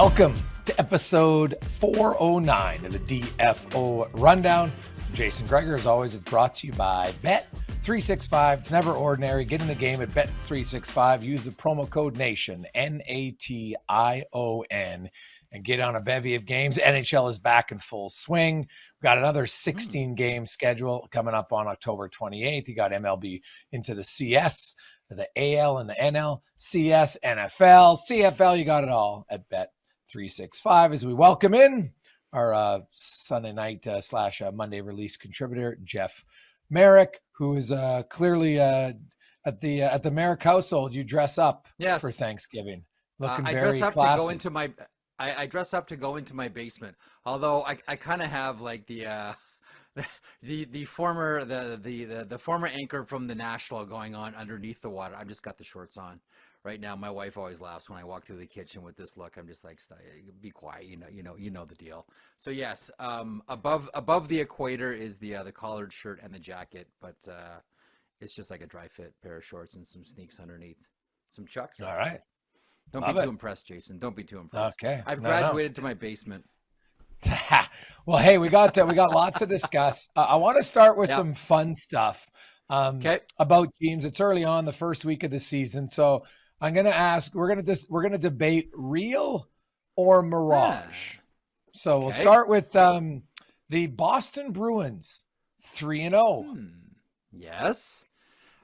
Welcome to episode 409 of the DFO Rundown. I'm Jason Greger. As always, it's brought to you by Bet365. It's never ordinary. Get in the game at Bet365. Use the promo code NATION, NATION, and get on a bevy of games. NHL is back in full swing. We've got another 16-game schedule coming up on October 28th. You got MLB into the CS, the AL and the NL, CS, NFL, CFL. You got it all at Bet365 as we welcome in our Sunday night slash Monday release contributor, Jeff Marek, who is clearly at the Marek household. You dress up for Thanksgiving, looking very classy. I dress up to go into my basement. Although I kind of have like the former anchor from the National going on underneath the water. I've just got the shorts on right now. My wife always laughs when I walk through the kitchen with this look. I'm just like, be quiet, you know the deal. So yes, above the equator is the collared shirt and the jacket, but it's just like a dry fit pair of shorts and some sneaks underneath, some Chucks. All right. Don't be too impressed, Jason. Don't be too impressed. Okay. I've graduated to my basement. Well, hey, we got lots to discuss. I want to start with some fun stuff about teams. It's early on, the first week of the season, so I'm going to ask. We're going to debate real or mirage. So we'll start with the Boston Bruins, 3-0. Yes.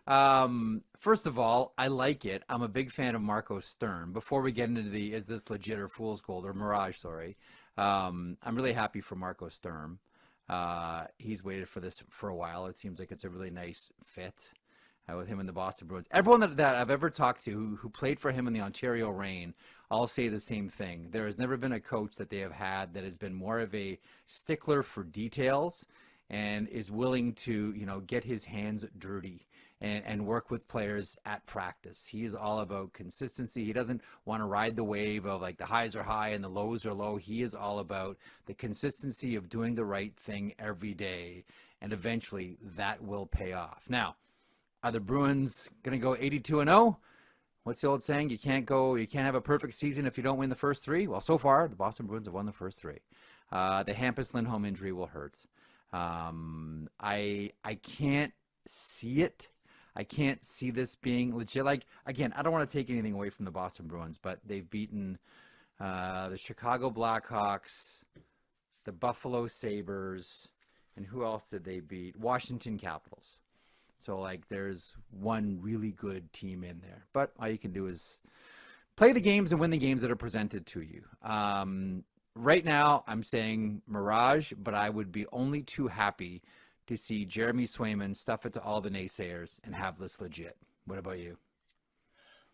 First of all, I like it. I'm a big fan of Marco Sturm. Before we get into the is this legit or fool's gold or mirage, I'm really happy for Marco Sturm. He's waited for this for a while. It seems like it's a really nice fit with him and the Boston Bruins. Everyone that I've ever talked to who played for him in the Ontario Reign, all say the same thing. There has never been a coach that they have had that has been more of a stickler for details and is willing to, get his hands dirty and work with players at practice. He is all about consistency. He doesn't want to ride the wave of like the highs are high and the lows are low. He is all about the consistency of doing the right thing every day, and eventually that will pay off. Now, are the Bruins going to go 82-0? What's the old saying? You can't have a perfect season if you don't win the first three. Well, so far, the Boston Bruins have won the first three. The Hampus Lindholm injury will hurt. I can't see it. I can't see this being legit. Like, again, I don't want to take anything away from the Boston Bruins, but they've beaten the Chicago Blackhawks, the Buffalo Sabres, and who else did they beat? Washington Capitals. So, like, there's one really good team in there. But all you can do is play the games and win the games that are presented to you. Right now, I'm saying mirage, but I would be only too happy to see Jeremy Swayman stuff it to all the naysayers and have this legit. What about you?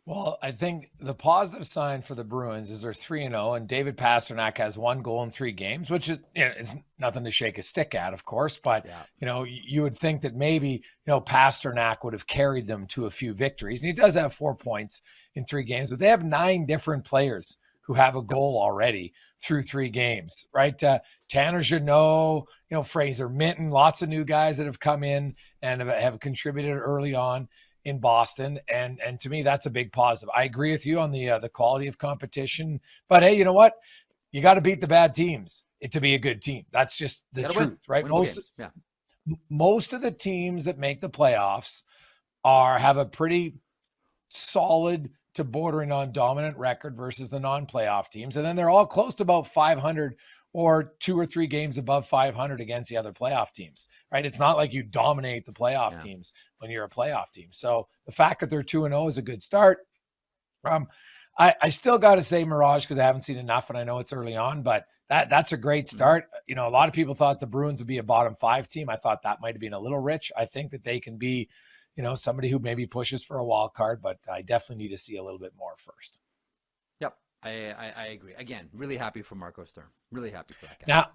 Well, I think the positive sign for the Bruins is they're 3-0, and David Pastrnak has 1 goal in 3 games, which is it's nothing to shake a stick at, of course. But you would think that maybe Pastrnak would have carried them to a few victories, and he does have 4 points in 3 games, but they have 9 different players who have a goal already through 3 games, right? Tanner Jeannot, Fraser Minton, lots of new guys that have come in and have contributed early on in Boston. And to me, that's a big positive. I agree with you on the quality of competition, but hey, you know what? You got to beat the bad teams to be a good team. That's just the truth, right? Most of the teams that make the playoffs have a pretty solid to bordering on dominant record versus the non-playoff teams. And then they're all close to about 500 or 2 or 3 games above 500 against the other playoff teams, right? It's not like you dominate the playoff teams when you're a playoff team. So the fact that they're 2-0 is a good start. I still got to say mirage because I haven't seen enough and I know it's early on, but that's a great start. A lot of people thought the Bruins would be a bottom 5 team. I thought that might've been a little rich. I think that they can be somebody who maybe pushes for a wild card, but I definitely need to see a little bit more first. Yep. I agree. Again, really happy for Marco Sturm. Really happy for that guy.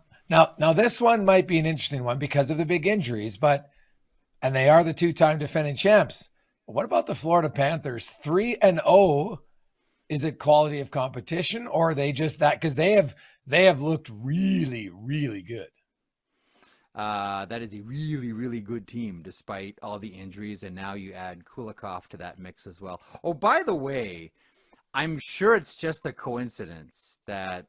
Now this one might be an interesting one because of the big injuries, and they are the 2-time defending champs. But what about the Florida Panthers? 3-0. Is it quality of competition, or are they just that? Because they have looked really, really good. That is a really, really good team despite all the injuries, and now you add Kulikov to that mix as well. Oh, by the way, I'm sure it's just a coincidence that,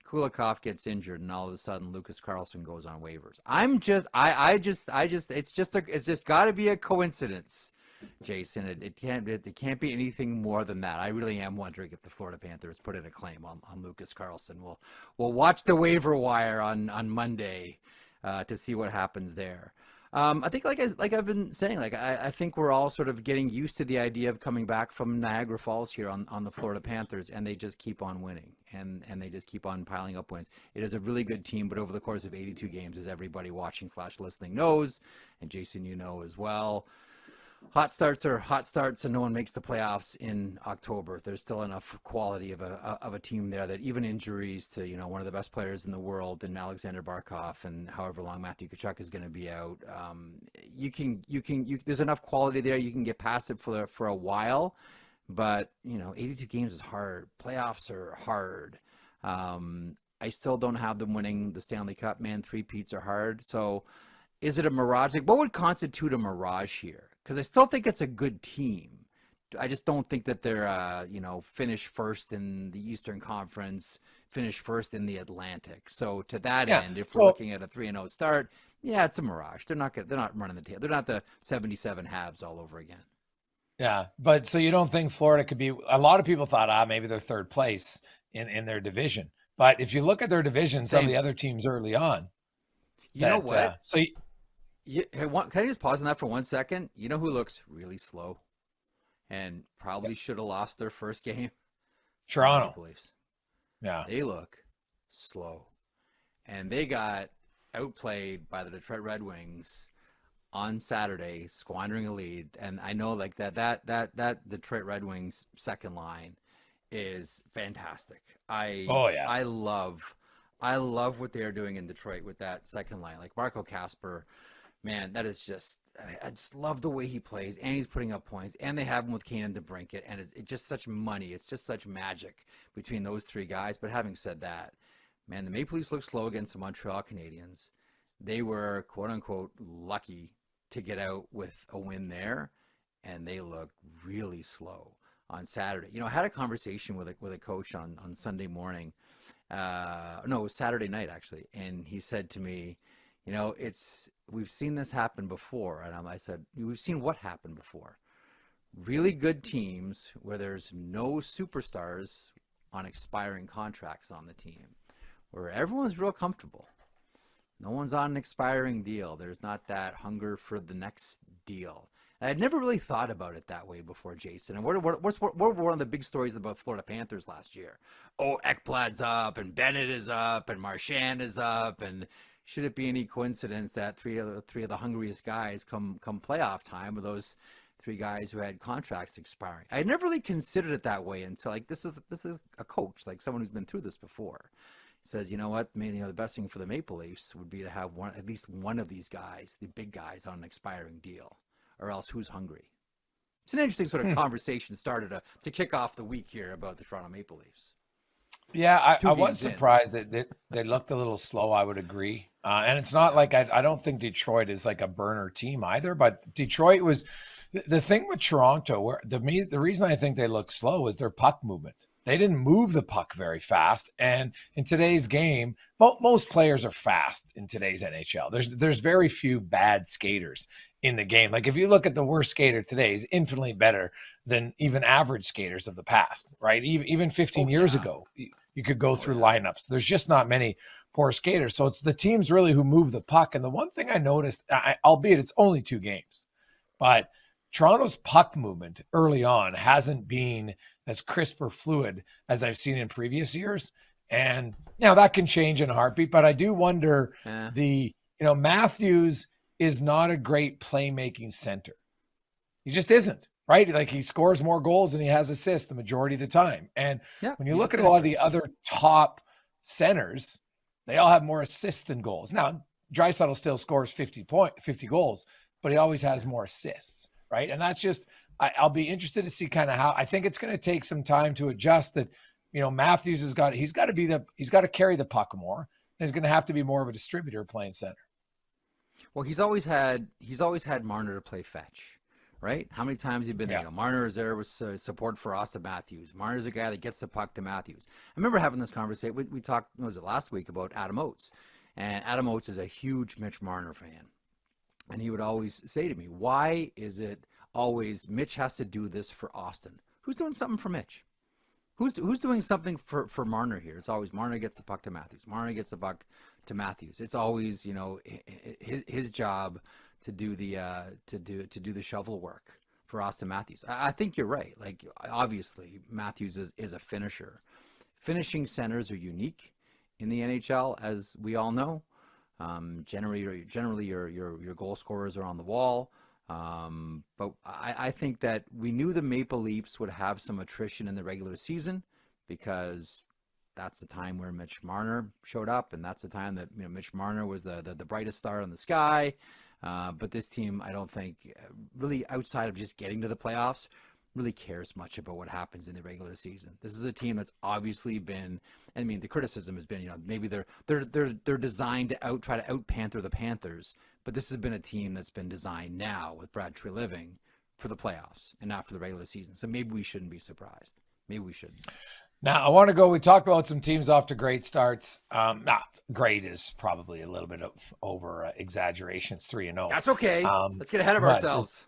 Kulikov gets injured and all of a sudden Lucas Carlson goes on waivers. It's just got to be a coincidence, Jason. It can't be anything more than that. I really am wondering if the Florida Panthers put in a claim on Lucas Carlson. We'll watch the waiver wire on Monday to see what happens there. I think, like I've been saying, I think we're all sort of getting used to the idea of coming back from Niagara Falls here on the Florida Panthers, and they just keep on winning, and they just keep on piling up wins. It is a really good team, but over the course of 82 games, as everybody watching / listening knows, and Jason, you know as well, hot starts are hot starts, and no one makes the playoffs in October. There's still enough quality of a team there that even injuries to one of the best players in the world, and Alexander Barkov, and however long Matthew Tkachuk is going to be out, there's enough quality there. You can get past it for a while, but 82 games is hard. Playoffs are hard. I still don't have them winning the Stanley Cup. Man, 3-peats are hard. So, is it a mirage? What would constitute a mirage here? Because I still think it's a good team. I just don't think that they're, finish first in the Eastern Conference, finish first in the Atlantic. So to that end, if we're looking at a 3-0 start, it's a mirage. They're not running the tail. They're not the 77 Habs all over again. Yeah, but so you don't think Florida could be? A lot of people thought, maybe they're third place in their division. But if you look at their division, some of the other teams early on, you know what? Can I just pause on that for 1 second? You know who looks really slow and probably should have lost their first game? Toronto. Yeah. They look slow. And they got outplayed by the Detroit Red Wings on Saturday, squandering a lead. And I know that Detroit Red Wings second line is fantastic. I love what they are doing in Detroit with that second line. Like Marco Kasper, man, that is just, I just love the way he plays, and he's putting up points, and they have him with Kanan DeBrincat, and it's just such money. It's just such magic between those three guys. But having said that, man, the Maple Leafs looked slow against the Montreal Canadiens. They were, quote unquote, lucky to get out with a win there, and they looked really slow on Saturday. I had a conversation with a coach on Sunday morning. No, it was Saturday night actually, and he said to me, we've seen this happen before. And I said, we've seen what happened before? Really good teams where there's no superstars on expiring contracts on the team, where everyone's real comfortable. No one's on an expiring deal. There's not that hunger for the next deal. And I'd never really thought about it that way before, Jason. And what were one of the big stories about Florida Panthers last year? Oh, Ekblad's up, and Bennett is up, and Marchand is up, and should it be any coincidence that three of the hungriest guys come playoff time are those three guys who had contracts expiring? I had never really considered it that way until this is a coach, like someone who's been through this before. He says, you know what, maybe the best thing for the Maple Leafs would be to have at least one of these guys, the big guys, on an expiring deal, or else who's hungry? It's an interesting sort of conversation started to kick off the week here about the Toronto Maple Leafs. Yeah, I was surprised that they looked a little slow, I would agree. And it's not like I don't think Detroit is like a burner team either, but Detroit was the thing with Toronto, where the reason I think they look slow is their puck movement. They didn't move the puck very fast. And in today's game, most players are fast in today's NHL. There's very few bad skaters in the game. Like if you look at the worst skater today, is infinitely better than even average skaters of the past, right? Even 15 years ago, you could go through lineups. There's just not many poor skaters. So it's the teams really who move the puck. And the one thing I noticed, albeit it's only 2 games, but Toronto's puck movement early on hasn't been as crisp or fluid as I've seen in previous years. And now that can change in a heartbeat, but I do wonder Matthews is not a great playmaking center. He just isn't, right? Like he scores more goals than he has assists the majority of the time. And when you look at a lot of the other top centers, they all have more assists than goals. Now, Draisaitl still scores 50 goals, but he always has more assists, right? And that's just, I'll be interested to see kind of how. I think it's going to take some time to adjust that. Matthews he's got to carry the puck more. And he's going to have to be more of a distributor playing center. Well, he's always had Marner to play fetch, right? How many times have you been there? Yeah. Marner is there with support for Austin Matthews. Marner's a guy that gets the puck to Matthews. I remember having this conversation. We talked, was it last week, about Adam Oates. And Adam Oates is a huge Mitch Marner fan. And he would always say to me, why is it always Mitch has to do this for Austin? Who's doing something for Mitch? Who's doing something for Marner here? It's always Marner gets the puck to Matthews. Marner gets the puck to Matthews. It's always, his job to do the shovel work for Austin Matthews. I think you're right. Like, obviously Matthews is a finisher. Finishing centers are unique in the NHL, as we all know. Generally your goal scorers are on the wall. But I think that we knew the Maple Leafs would have some attrition in the regular season, because that's the time where Mitch Marner showed up, and that's the time that Mitch Marner was the brightest star in the sky. But this team, I don't think, really, outside of just getting to the playoffs, really cares much about what happens in the regular season. This is a team that's obviously been, I mean, the criticism has been, maybe they're designed to try to out-Panther the Panthers, but this has been a team that's been designed now with Brad Treliving for the playoffs and not for the regular season. So maybe we shouldn't be surprised. Maybe we shouldn't. Now, I want to go, we talked about some teams off to great starts. Not great is probably a little bit of over exaggeration. It's 3-0. That's okay. Let's get ahead of ourselves.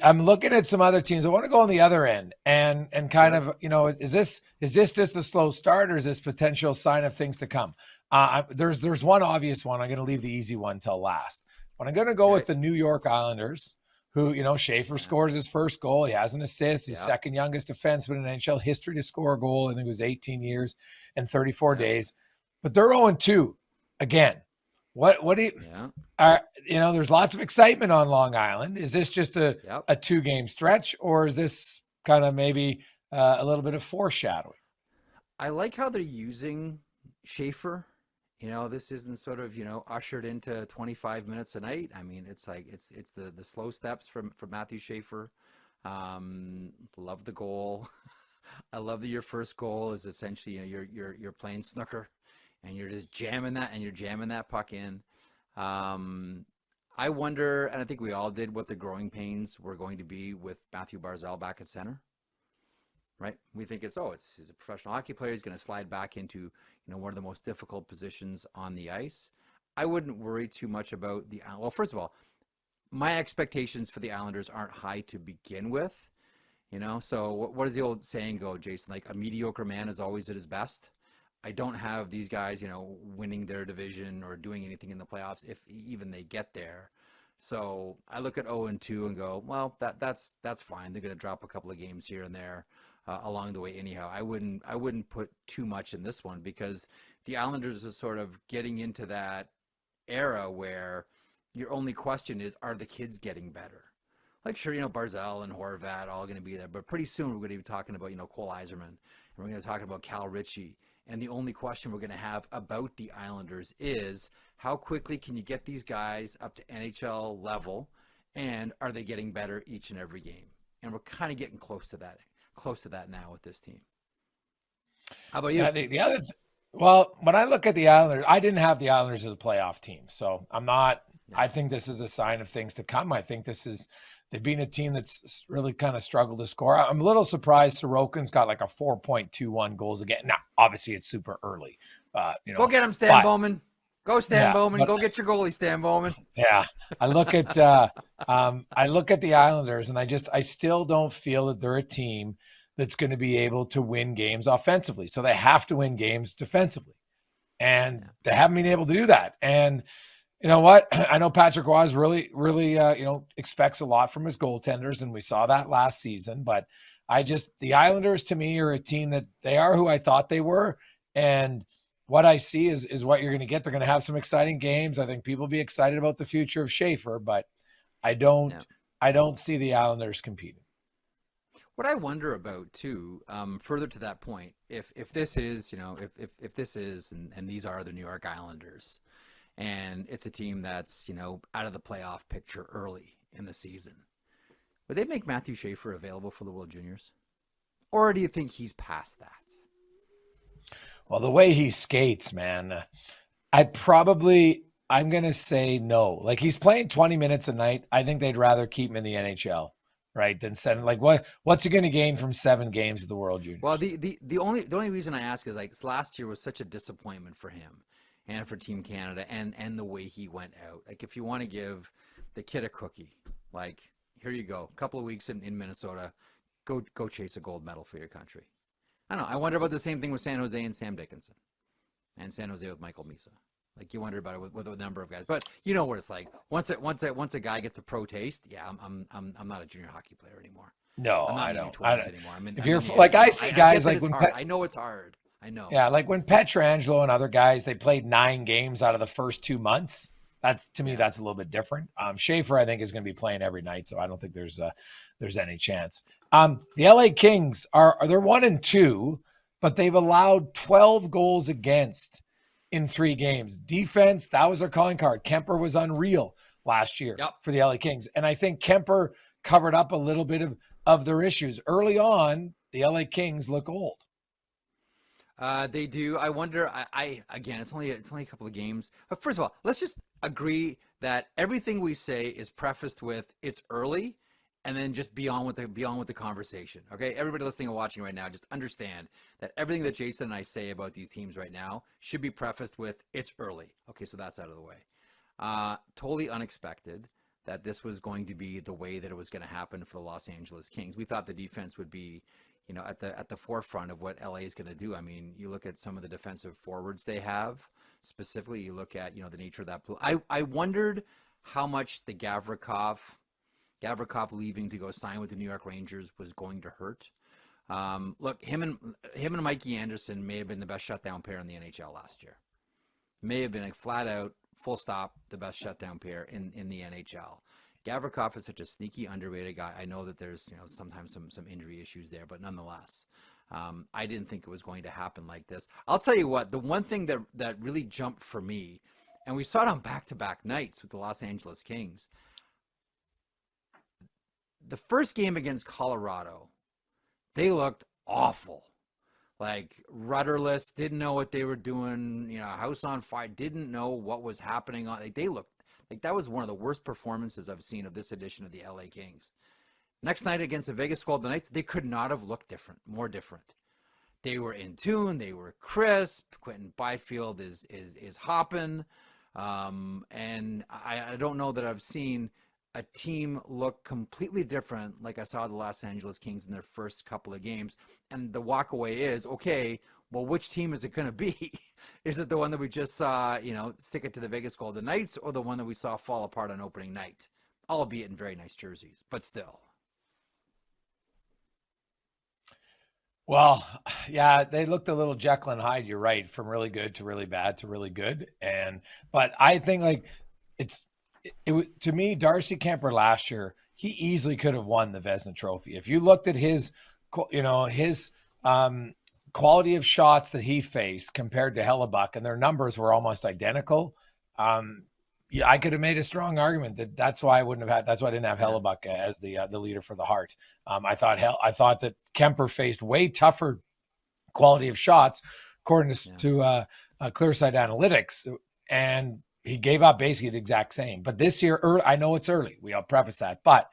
I'm looking at some other teams. I want to go on the other end and kind of, is this just a slow start, or is this potential sign of things to come? There's one obvious one. I'm going to leave the easy one till last. But I'm going to go with the New York Islanders, who, Schaefer scores his first goal. He has an assist. He's second youngest defenseman in NHL history to score a goal. I think it was 18 years and 34 days. But they're 0-2 again. What do you, there's lots of excitement on Long Island. Is this just a 2-game stretch, or is this kind of maybe a little bit of foreshadowing? I like how they're using Schaefer. This isn't sort of, ushered into 25 minutes a night. I mean, it's like, it's the slow steps from Matthew Schaefer. Love the goal. I love that your first goal is essentially, you're playing snooker, and you're just jamming that puck in. I wonder, and I think we all did, what the growing pains were going to be with Matthew Barzal back at center, right? We think he's a professional hockey player. He's going to slide back into, one of the most difficult positions on the ice. I wouldn't worry too much about well, first of all, my expectations for the Islanders aren't high to begin with, so what does the old saying go, Jason? Like, a mediocre man is always at his best. I don't have these guys, winning their division or doing anything in the playoffs, if even they get there. So I look at 0-2 and go, well, that's fine. They're going to drop a couple of games here and there along the way anyhow. I wouldn't put too much in this one, because the Islanders are sort of getting into that era where your only question is, are the kids getting better? Like, sure, Barzal and Horvat all going to be there, but pretty soon we're going to be talking about, Cole Eiserman, and we're going to be talking about Cal Ritchie. And the only question we're going to have about the Islanders is, how quickly can you get these guys up to NHL level, and are they getting better each and every game? And we're kind of getting close to that now with this team. How about you? Yeah, well, when I look at the Islanders, I didn't have the Islanders as a playoff team, so I'm not. I think this is a sign of things to come. I think they've been a team that's really kind of struggled to score. I'm a little surprised Sorokin's got like a 4.21 goals again. Now, obviously it's super early. Go get him, Stan Bowman. Go Stan Bowman. Go get your goalie, Stan Bowman. Yeah. I look at the Islanders, and I still don't feel that they're a team that's going to be able to win games offensively. So they have to win games defensively. And they haven't been able to do that. And you know what? I know Patrick Roy really, expects a lot from his goaltenders, and we saw that last season. But the Islanders to me are a team that they are who I thought they were, and what I see is what you're going to get. They're going to have some exciting games. I think people will be excited about the future of Schaefer, but I don't see the Islanders competing. What I wonder about too, further to that point, if this is, if this is, and these are the New York Islanders, and it's a team that's, out of the playoff picture early in the season, would they make Matthew Schaefer available for the World Juniors? Or do you think he's past that? Well, the way he skates, man, I'm going to say no. Like, he's playing 20 minutes a night. I think they'd rather keep him in the NHL right, than 7. Like, what's he going to gain from 7 games of the World Juniors? Well, the only reason I ask is like last year was such a disappointment for him and for Team Canada and the way he went out. Like, if you want to give the kid a cookie, like, here you go, a couple of weeks in Minnesota, go chase a gold medal for your country. I don't know. I wonder about the same thing with San Jose and Sam Dickinson, and San Jose with Michael Misa. Like, you wonder about it with a number of guys, but you know what it's like. Once a guy gets a pro taste, yeah, I'm not a junior hockey player anymore. No, I'm not I don't. Anymore. If you're like, I see guys like when I know it's hard. I know. Yeah, like when Pietrangelo and other guys, they played 9 games out of the first 2 months. That's, to me, that's a little bit different. Schaefer, I think, is going to be playing every night, so I don't think there's any chance. The LA Kings they're 1-2, but they've allowed 12 goals against in 3 games. Defense, that was their calling card. Kuemper was unreal last year for the LA Kings, and I think Kuemper covered up a little bit of their issues early on. The LA Kings look old. They do. I wonder. Again, it's only a couple of games. But first of all, let's just agree that everything we say is prefaced with it's early, and then just beyond with the conversation. Okay, everybody listening and watching right now, just understand that everything that Jason and I say about these teams right now should be prefaced with it's early. Okay, so that's out of the way. Totally unexpected that this was going to be the way that it was going to happen for the Los Angeles Kings. We thought the defense would be, at the forefront of what LA is going to do. I mean, you look at some of the defensive forwards they have. Specifically, you look at, the nature of that blue. I wondered how much the Gavrikov leaving to go sign with the New York Rangers was going to hurt. Look, him and Mikey Anderson may have been the best shutdown pair in the NHL last year. May have been like flat out, full stop, the best shutdown pair in the NHL. Gavrikov is such a sneaky, underrated guy. I know that there's sometimes some injury issues there, but nonetheless, I didn't think it was going to happen like this. I'll tell you what, the one thing that really jumped for me, and we saw it on back-to-back nights with the Los Angeles Kings. The first game against Colorado, they looked awful. Like, rudderless, didn't know what they were doing, house on fire, didn't know what was happening. They looked like that was one of the worst performances I've seen of this edition of the LA Kings. Next night against the Vegas Golden Knights, they could not have looked more different. They were in tune, they were crisp. Quentin Byfield is hopping. And I don't know that I've seen a team look completely different like I saw the Los Angeles Kings in their first couple of games. And the walkaway is, okay, well, which team is it going to be? Is it the one that we just saw, stick it to the Vegas Golden Knights, or the one that we saw fall apart on opening night? Albeit in very nice jerseys, but still. Well, yeah, they looked a little Jekyll and Hyde. You're right, from really good to really bad to really good. But I think like it was, to me, Darcy Kuemper last year, he easily could have won the Vezina Trophy. If you looked at his quality of shots that he faced compared to Hellebuck, and their numbers were almost identical. I could have made a strong argument that's why I didn't have Hellebuck as the leader for the Hart. I thought that Kuemper faced way tougher quality of shots according to Clearside Analytics, and he gave up basically the exact same. But this year, I know it's early. We all preface that, but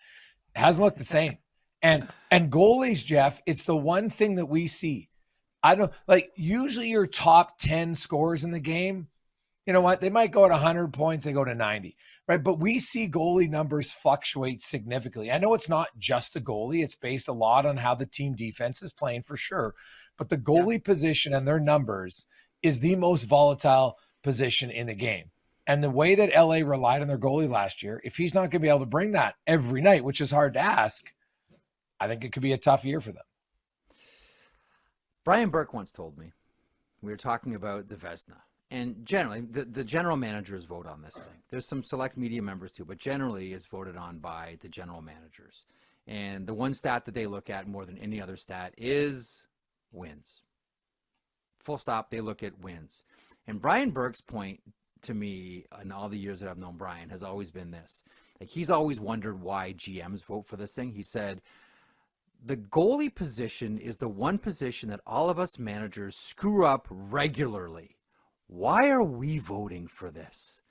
it hasn't looked the same. And goalies, Jeff, it's the one thing that we see. I don't like usually your top 10 scorers in the game. You know what? They might go at 100 points. They go to 90, right? But we see goalie numbers fluctuate significantly. I know it's not just the goalie. It's based a lot on how the team defense is playing for sure. But the goalie position and their numbers is the most volatile position in the game. And the way that LA relied on their goalie last year, if he's not going to be able to bring that every night, which is hard to ask, I think it could be a tough year for them. Brian Burke once told me, we were talking about the Vezina. And generally, the general managers vote on this thing. There's some select media members too, but generally it's voted on by the general managers. And the one stat that they look at more than any other stat is wins. Full stop, they look at wins. And Brian Burke's point to me in all the years that I've known Brian has always been this. Like, he's always wondered why GMs vote for this thing. He said, the goalie position is the one position that all of us managers screw up regularly. Why are we voting for this?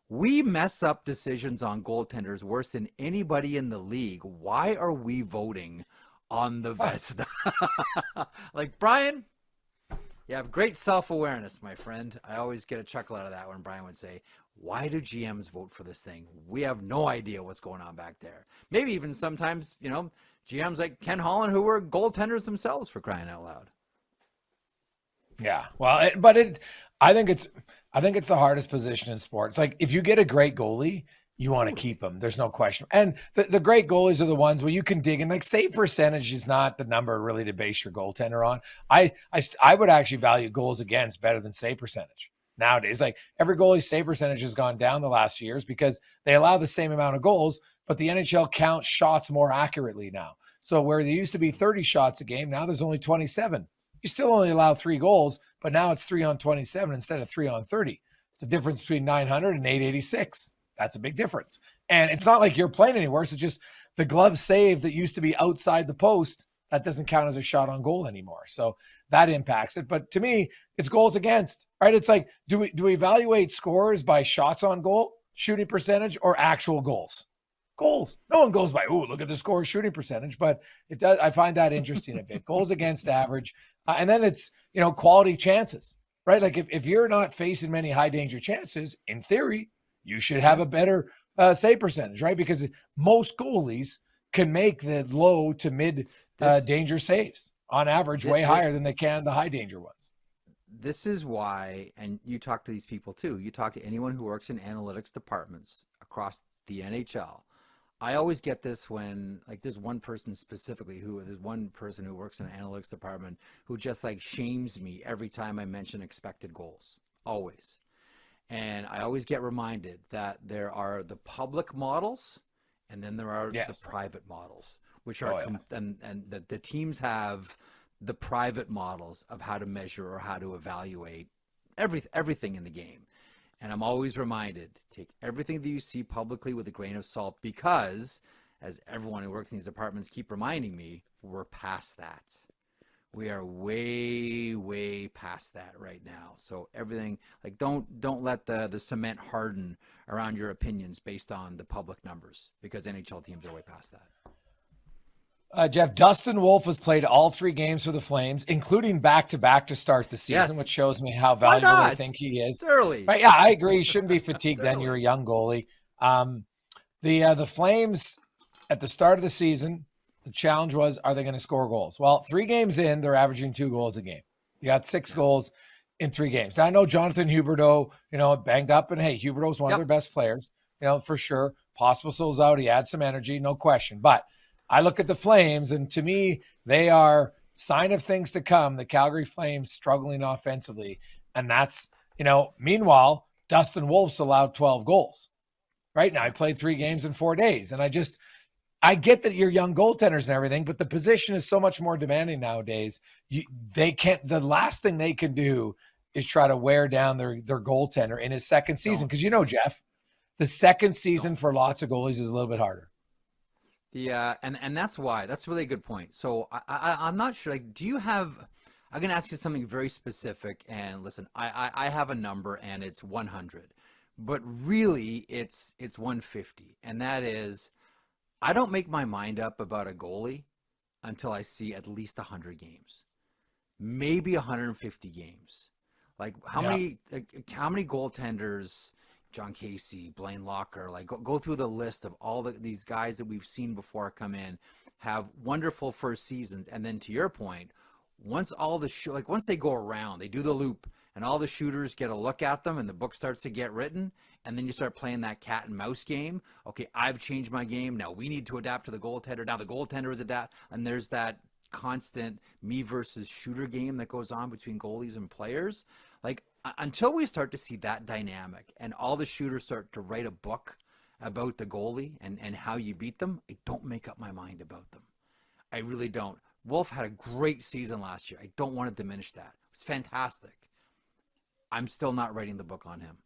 We mess up decisions on goaltenders worse than anybody in the league. Why are we voting on the best? Like, Brian, you have great self-awareness, my friend. I always get a chuckle out of that when Brian would say, why do GMs vote for this thing? We have no idea what's going on back there. Maybe even sometimes, GMs like Ken Holland who were goaltenders themselves, for crying out loud. Yeah. Well, I think it's the hardest position in sports. Like, if you get a great goalie, you want to keep them. There's no question. And the great goalies are the ones where you can dig in. Like, save percentage is not the number really to base your goaltender on. I would actually value goals against better than save percentage nowadays. Like, every goalie's save percentage has gone down the last few years because they allow the same amount of goals, but the NHL counts shots more accurately now. So where there used to be 30 shots a game, now there's only 27. You still only allow 3 goals, but now it's 3 on 27 instead of 3 on 30. It's a difference between 900 and 886. That's a big difference. And it's not like you're playing any worse. It's just the glove save that used to be outside the post, that doesn't count as a shot on goal anymore. So that impacts it. But to me, it's goals against, right? It's like, do we evaluate scores by shots on goal, shooting percentage, or actual goals? Goals. No one goes by, look at the score shooting percentage, but it does. I find that interesting a bit. Goals against average. And then it's, quality chances, right? Like, if you're not facing many high danger chances, in theory, you should have a better save percentage, right? Because most goalies can make the low to mid danger saves on average, way higher than they can the high danger ones. This is why, and you talk to these people too, you talk to anyone who works in analytics departments across the NHL. I always get this when, like, there's one person who works in an analytics department who just like shames me every time I mention expected goals, always. And I always get reminded that there are the public models and then there are the private models, which are, and the teams have the private models of how to measure or how to evaluate everything in the game. And I'm always reminded, take everything that you see publicly with a grain of salt, because, as everyone who works in these departments keep reminding me, we're past that. We are way, way past that right now. So everything, like, don't let the cement harden around your opinions based on the public numbers, because NHL teams are way past that. Jeff, Dustin Wolf has played all 3 games for the Flames, including back-to-back to start the season, which shows me how valuable I think he is. It's early. Right? Yeah, I agree. You shouldn't be fatigued then. You're a young goalie. The Flames, at the start of the season, the challenge was, are they going to score goals? Well, 3 games in, they're averaging 2 goals a game. You got 6 goals in 3 games. Now, I know Jonathan Huberdeau, banged up, and hey, Huberdeau's one of their best players, for sure. Pospisil's out. He adds some energy, no question. But I look at the Flames, and to me, they are sign of things to come. The Calgary Flames struggling offensively. And that's, meanwhile, Dustin Wolf's allowed 12 goals. Right now, he played 3 games in 4 days. And I get that you're young goaltenders and everything, but the position is so much more demanding nowadays. The last thing they can do is try to wear down their goaltender in his second season. Because Jeff, the second season for lots of goalies is a little bit harder. Yeah, and that's why. That's a really good point. So I'm not sure. Like, do you have? I'm going to ask you something very specific. And listen, I have a number, and it's 100, but really it's 150, and that is, I don't make my mind up about a goalie until I see at least 100 games, maybe 150 games. Like, how many goaltenders? John Casey, Blaine Locker, like go through the list of all these guys that we've seen before come in, have wonderful first seasons, and then to your point, once they go around, they do the loop, and all the shooters get a look at them, and the book starts to get written, and then you start playing that cat and mouse game. Okay, I've changed my game. Now we need to adapt to the goaltender. Now the goaltender is adapt, and there's that constant me versus shooter game that goes on between goalies and players. Like, until we start to see that dynamic and all the shooters start to write a book about the goalie and how you beat them, I don't make up my mind about them. I really don't. Wolf had a great season last year. I don't want to diminish that. It was fantastic. I'm still not writing the book on him.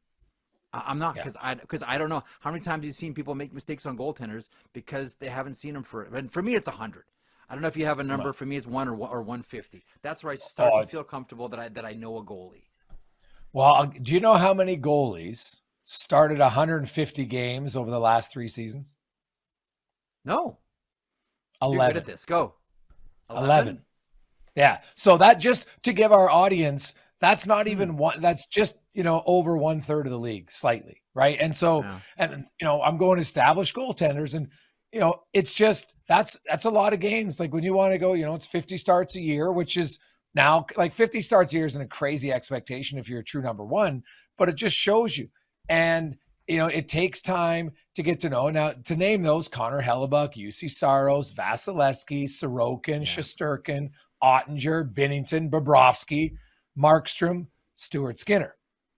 I'm not, because I don't know how many times you've seen people make mistakes on goaltenders because they haven't seen them and for me, it's 100. I don't know if you have a number. For me, it's 1 or 150. That's where I start to feel comfortable that I know a goalie. Well, do you know how many goalies started 150 games over the last 3 seasons? No. 11. You're good at this. Go. 11. Yeah. So that, just to give our audience, that's not even one, that's just, over 1/3 of the league, slightly. Right. And so, and I'm going established goaltenders, and, it's just, that's a lot of games. Like when you want to go, it's 50 starts a year, which is now like 50 starts a year isn't a crazy expectation if you're a true number one, but it just shows you. And, it takes time to get to know. Now, to name those: Connor Hellebuck, UC Saros, Vasilevsky, Sorokin, Shesterkin, Ottinger, Binnington, Bobrovsky, Markstrom, Stuart Skinner.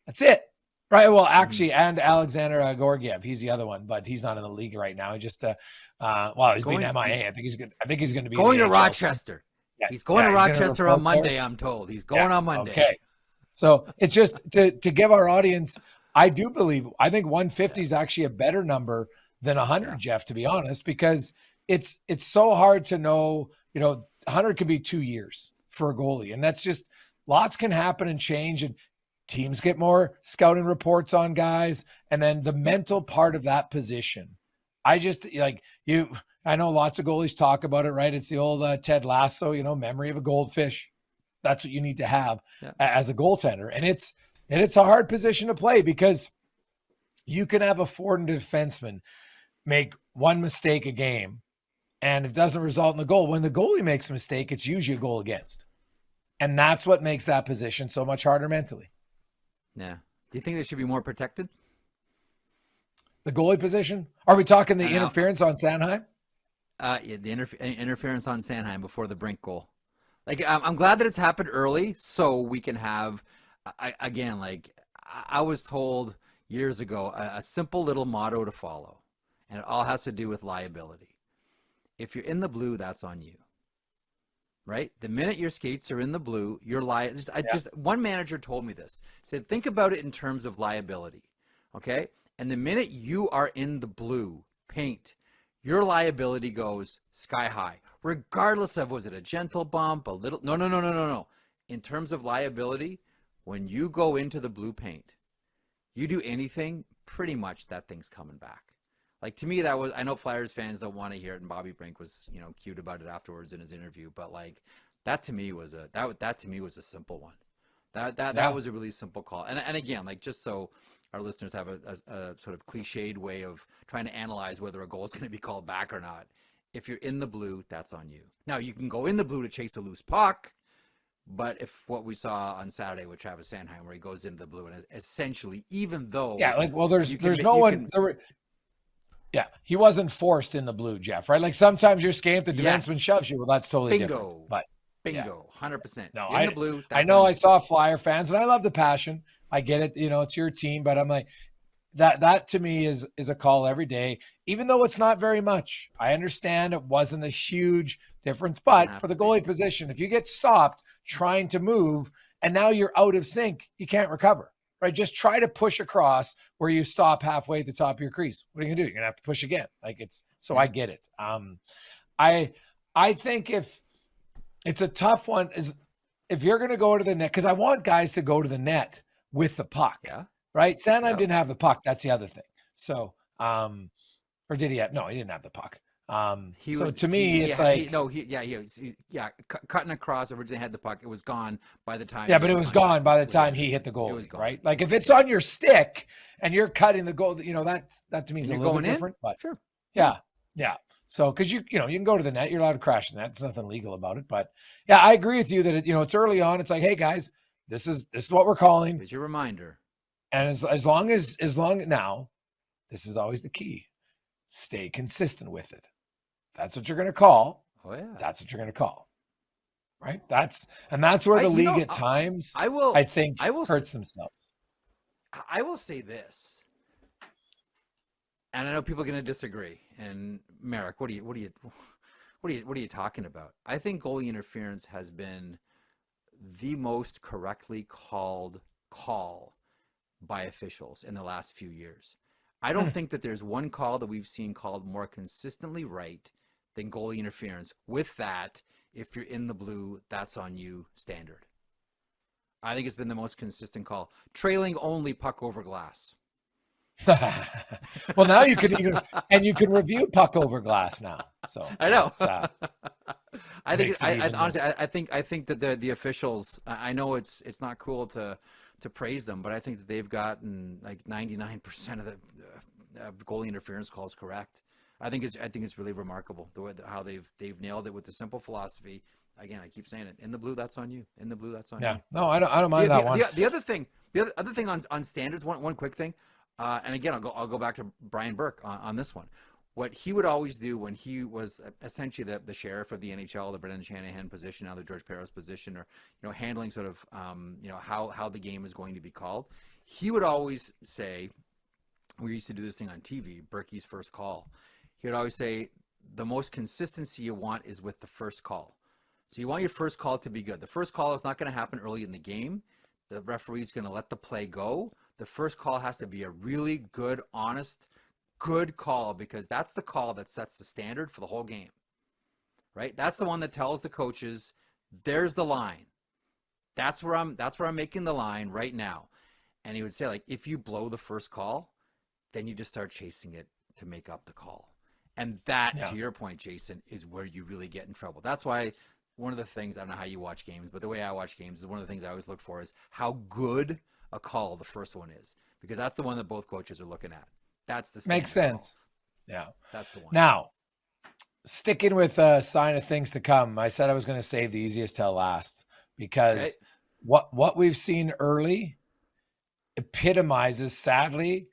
That's it. Right. Well, actually, and Alexander Gorgiev, he's the other one, but he's not in the league right now. He just, he's been MIA. I think he's good. I think he's going to be going to Rochester. Yeah, he's going to Rochester on Monday, I'm told. He's going on Monday. Okay. So it's just to give our audience, I think 150 is actually a better number than 100, Jeff, to be honest, because it's so hard to know, 100 could be 2 years for a goalie. And that's just, lots can happen and change, and teams get more scouting reports on guys. And then the mental part of that position, I know lots of goalies talk about it, right? It's the old Ted Lasso, memory of a goldfish. That's what you need to have as a goaltender. And it's a hard position to play, because you can have a forward and defenseman make one mistake a game, and it doesn't result in the goal. When the goalie makes a mistake, it's usually a goal against. And that's what makes that position so much harder mentally. Yeah. Do you think they should be more protected? The goalie position? Are we talking the interference on Sanheim? The interference on Sanheim before the Brink goal. Like, I'm glad that it's happened early, so we can have, I was told years ago, a simple little motto to follow, and it all has to do with liability. If you're in the blue, that's on you. Right? The minute your skates are in the blue, you're one manager told me this. Said, think about it in terms of liability. Okay? And the minute you are in the blue paint, your liability goes sky high. Regardless of, was it a gentle bump, a little, no. In terms of liability, when you go into the blue paint, you do anything, pretty much that thing's coming back. Like, to me, I know Flyers fans don't want to hear it, and Bobby Brink was, cute about it afterwards in his interview, but like, that to me was a simple one. That was a really simple call. And again, like, just so our listeners have a sort of cliched way of trying to analyze whether a goal is going to be called back or not. If you're in the blue, that's on you. Now, you can go in the blue to chase a loose puck, but if what we saw on Saturday with Travis Sanheim, where he goes into the blue, and essentially, even though he wasn't forced in the blue, Jeff, right? Like, sometimes you're skating, the defenseman shoves you. Well, that's totally different. But bingo, 100%. No, in the blue. I know. I saw Flyer fans, and I love the passion. I get it. It's your team, but I'm like, that to me is a call every day, even though it's not very much. I understand it wasn't a huge difference, but for the goalie position, if you get stopped trying to move and now you're out of sync, you can't recover, right? Just try to push across where you stop halfway at the top of your crease. What are you gonna do? You're gonna have to push again. I get it. I think if it's a tough one, is if you're gonna go to the net, because I want guys to go to the net with the puck. Yeah. Right? Sanheim didn't have the puck. That's the other thing. So, or did he have? No, he didn't have the puck. Cutting across, originally had the puck. It was gone by the time. Yeah, but it was gone by the time he hit the goal. Right? Like, if it's on your stick and you're cutting the goal, that to me is a little bit different. But sure. Yeah. So, because you can go to the net, you're allowed to crash the net. There's nothing legal about it. But yeah, I agree with you that it's early on. It's like, hey guys, this is what we're calling. Here's your reminder. And as long now, this is always the key. Stay consistent with it. That's what you're going to call. Oh yeah. That's what you're going to call. Right? That's where the league at times I think hurts themselves. I will say this. And I know people are going to disagree. And Marek, what are you talking about? I think goalie interference has been the most correctly called call by officials in the last few years. I don't think that there's one call that we've seen called more consistently right than goalie interference. With that, if you're in the blue, that's on you standard. I think it's been the most consistent call. Trailing only puck over glass. Well, now you can review puck over glass now. So I know. I think honestly, I think that the officials. I know it's not cool to praise them, but I think that they've gotten like 99% of the goalie interference calls correct. I think it's really remarkable the way how they've nailed it with the simple philosophy. Again, I keep saying it. In the blue, that's on you. In the blue, that's on you. Yeah. No, I don't mind that one. The other thing on standards. One quick thing. And again, I'll go back to Brian Burke on this one. What he would always do when he was essentially the sheriff of the NHL, the Brendan Shanahan position, now the George Parros position, or handling sort of how the game is going to be called, he would always say, we used to do this thing on TV, Berkey's first call. He would always say, the most consistency you want is with the first call. So you want your first call to be good. The first call is not going to happen early in the game. The referee's going to let the play go. The first call has to be a really good, honest, good call, because that's the call that sets the standard for the whole game, right? That's the one that tells the coaches, there's the line. That's where I'm making the line right now. And he would say, like, if you blow the first call, then you just start chasing it to make up the call. And that, to your point, Jason, is where you really get in trouble. That's why one of the things, I don't know how you watch games, but the way I watch games is one of the things I always look for is how good a call the first one is, because that's the one that both coaches are looking at. That's the makes sense. Call. Yeah, that's the one. Now, sticking with a sign of things to come, I said I was going to save the easiest till last, because what we've seen early epitomizes, sadly,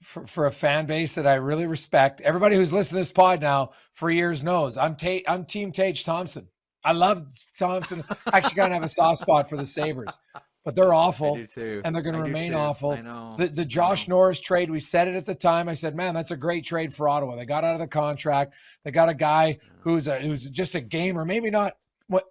for a fan base that I really respect. Everybody who's listened to this pod now for years knows I'm Team Tage Thompson. I love Thompson. Actually, kind of have a soft spot for the Sabres, but they're awful, and they're going to remain awful. I know. The Josh Norris trade, we said it at the time. I said, man, that's a great trade for Ottawa. They got out of the contract. They got a guy who's just a gamer. Maybe not.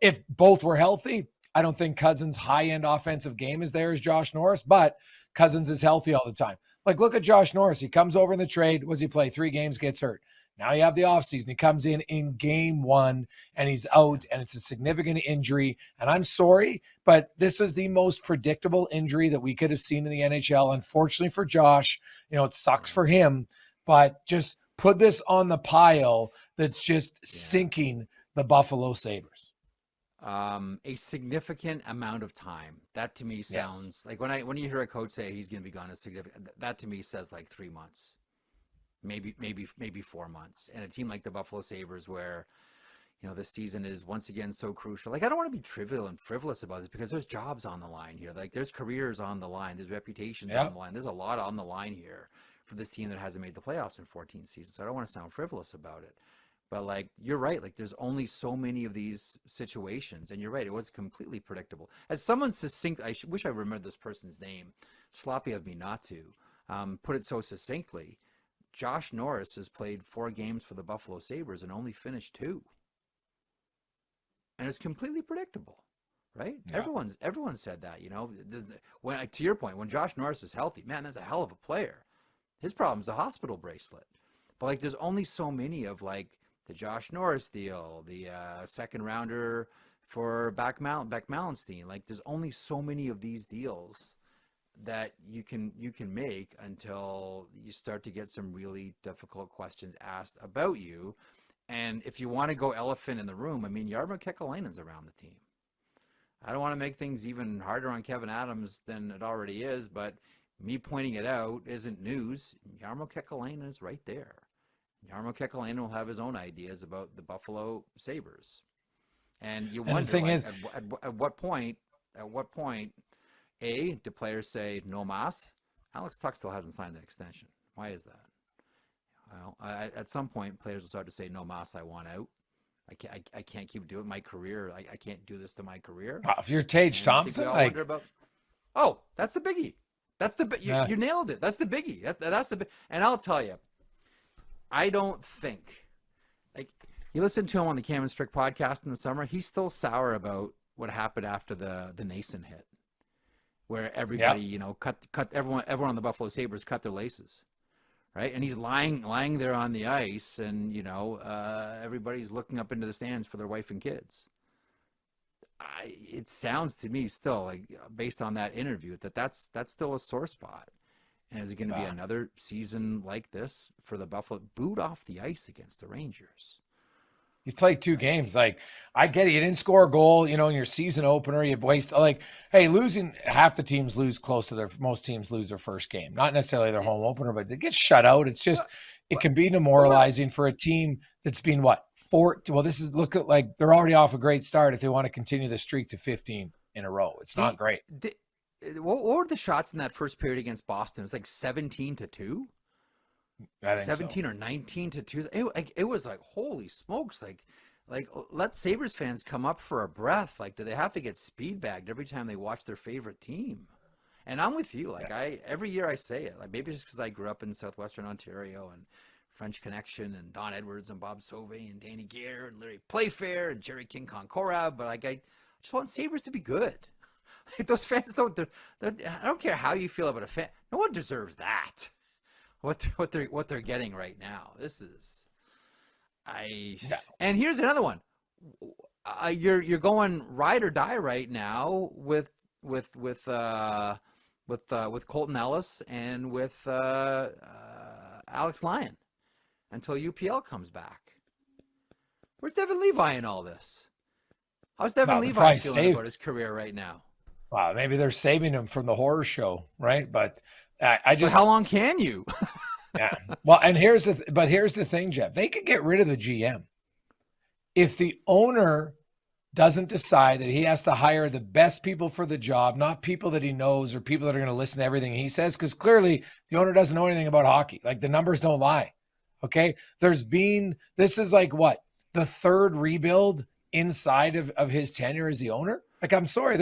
If both were healthy, I don't think Cousins' high-end offensive game is there as Josh Norris, but Cousins is healthy all the time. Like, look at Josh Norris. He comes over in the trade. Was he play 3 games, gets hurt? Now you have the offseason. He comes in game 1 and he's out, and it's a significant injury. And I'm sorry, but this was the most predictable injury that we could have seen in the NHL. Unfortunately for Josh, it sucks for him, but just put this on the pile that's just sinking the Buffalo Sabres. A significant amount of time. That to me sounds like when you hear a coach say he's going to be gone a significant, that to me says like 3 months. Maybe 4 months. And a team like the Buffalo Sabres, where this season is once again so crucial. Like, I don't want to be trivial and frivolous about this, because there's jobs on the line here. Like, there's careers on the line, there's reputations on the line. There's a lot on the line here for this team that hasn't made the playoffs in 14 seasons. So I don't want to sound frivolous about it. But like, you're right. Like, there's only so many of these situations, and you're right. It was completely predictable. As someone succinct, I wish I remembered this person's name. Sloppy of me not to. Put it so succinctly. Josh Norris has played 4 games for the Buffalo Sabres and only finished 2. And it's completely predictable, right? Yeah. Everyone said that, when, to your point, when Josh Norris is healthy, man, that's a hell of a player. His problem is the hospital bracelet. But like, there's only so many of like the Josh Norris deal, the second rounder for Beck Mallenstein. Like, there's only so many of these deals that you can make until you start to get some really difficult questions asked about you. And if you want to go elephant in the room, I mean, Jarmo Kekalainen's around the team. I don't want to make things even harder on Kevin Adams than it already is, but me pointing it out isn't news. Jarmo Kekalainen is right there. Jarmo Kekalainen will have his own ideas about the Buffalo Sabres. And you wonder, at what point, do players say no mas? Alex Tuck still hasn't signed the extension. Why is that? Well, at some point, players will start to say no mas, I want out. I can't keep doing my career. I can't do this to my career. If you're Tage Thompson, that's the biggie. That's the you nailed it. That's the biggie. That's the and I'll tell you, I don't think, like, you listen to him on the Cam and Strick podcast in the summer, he's still sour about what happened after the Nason hit, where everybody, cut everyone on the Buffalo Sabres cut their laces, right? And he's lying there on the ice, and everybody's looking up into the stands for their wife and kids. It sounds to me still like, based on that interview, that's still a sore spot. And is it going to be another season like this for the Buffalo? Booed off the ice against the Rangers. He's played 2 games. Like, I get it. You didn't score a goal, in your season opener. You waste, hey, losing, half the teams lose close to most teams lose their first game. Not necessarily their home opener, but they get shut out. It's just, it can be demoralizing for a team that's been look at, like, they're already off a great start if they want to continue the streak to 15 in a row. It's not great. What were the shots in that first period against Boston? It was like 17-2. I think 17 or 19-2. It was like, holy smokes! Like let Sabres fans come up for a breath. Like, do they have to get speed bagged every time they watch their favorite team? And I'm with you. Like, every year I say it. Like, maybe just because I grew up in southwestern Ontario and French Connection and Don Edwards and Bob Sauvé and Danny Gear and Larry Playfair and Jerry King Concora. But like, I just want Sabres to be good. Like, those fans don't. I don't care how you feel about a fan. No one deserves that. What they're getting right now. This is, and here's another one. You're going ride or die right now with Colton Ellis and with Alex Lyon until UPL comes back. Where's Devin Levi in all this? How's Devin Levi feeling about his career right now? Wow, maybe they're saving him from the horror show, right? But but how long can you? Yeah. Well, and here's the thing, Jeff. They could get rid of the GM if the owner doesn't decide that he has to hire the best people for the job, not people that he knows or people that are going to listen to everything he says, because clearly the owner doesn't know anything about hockey. Like, the numbers don't lie. Okay. This is like what? The 3rd rebuild inside of his tenure as the owner. Like, I'm sorry,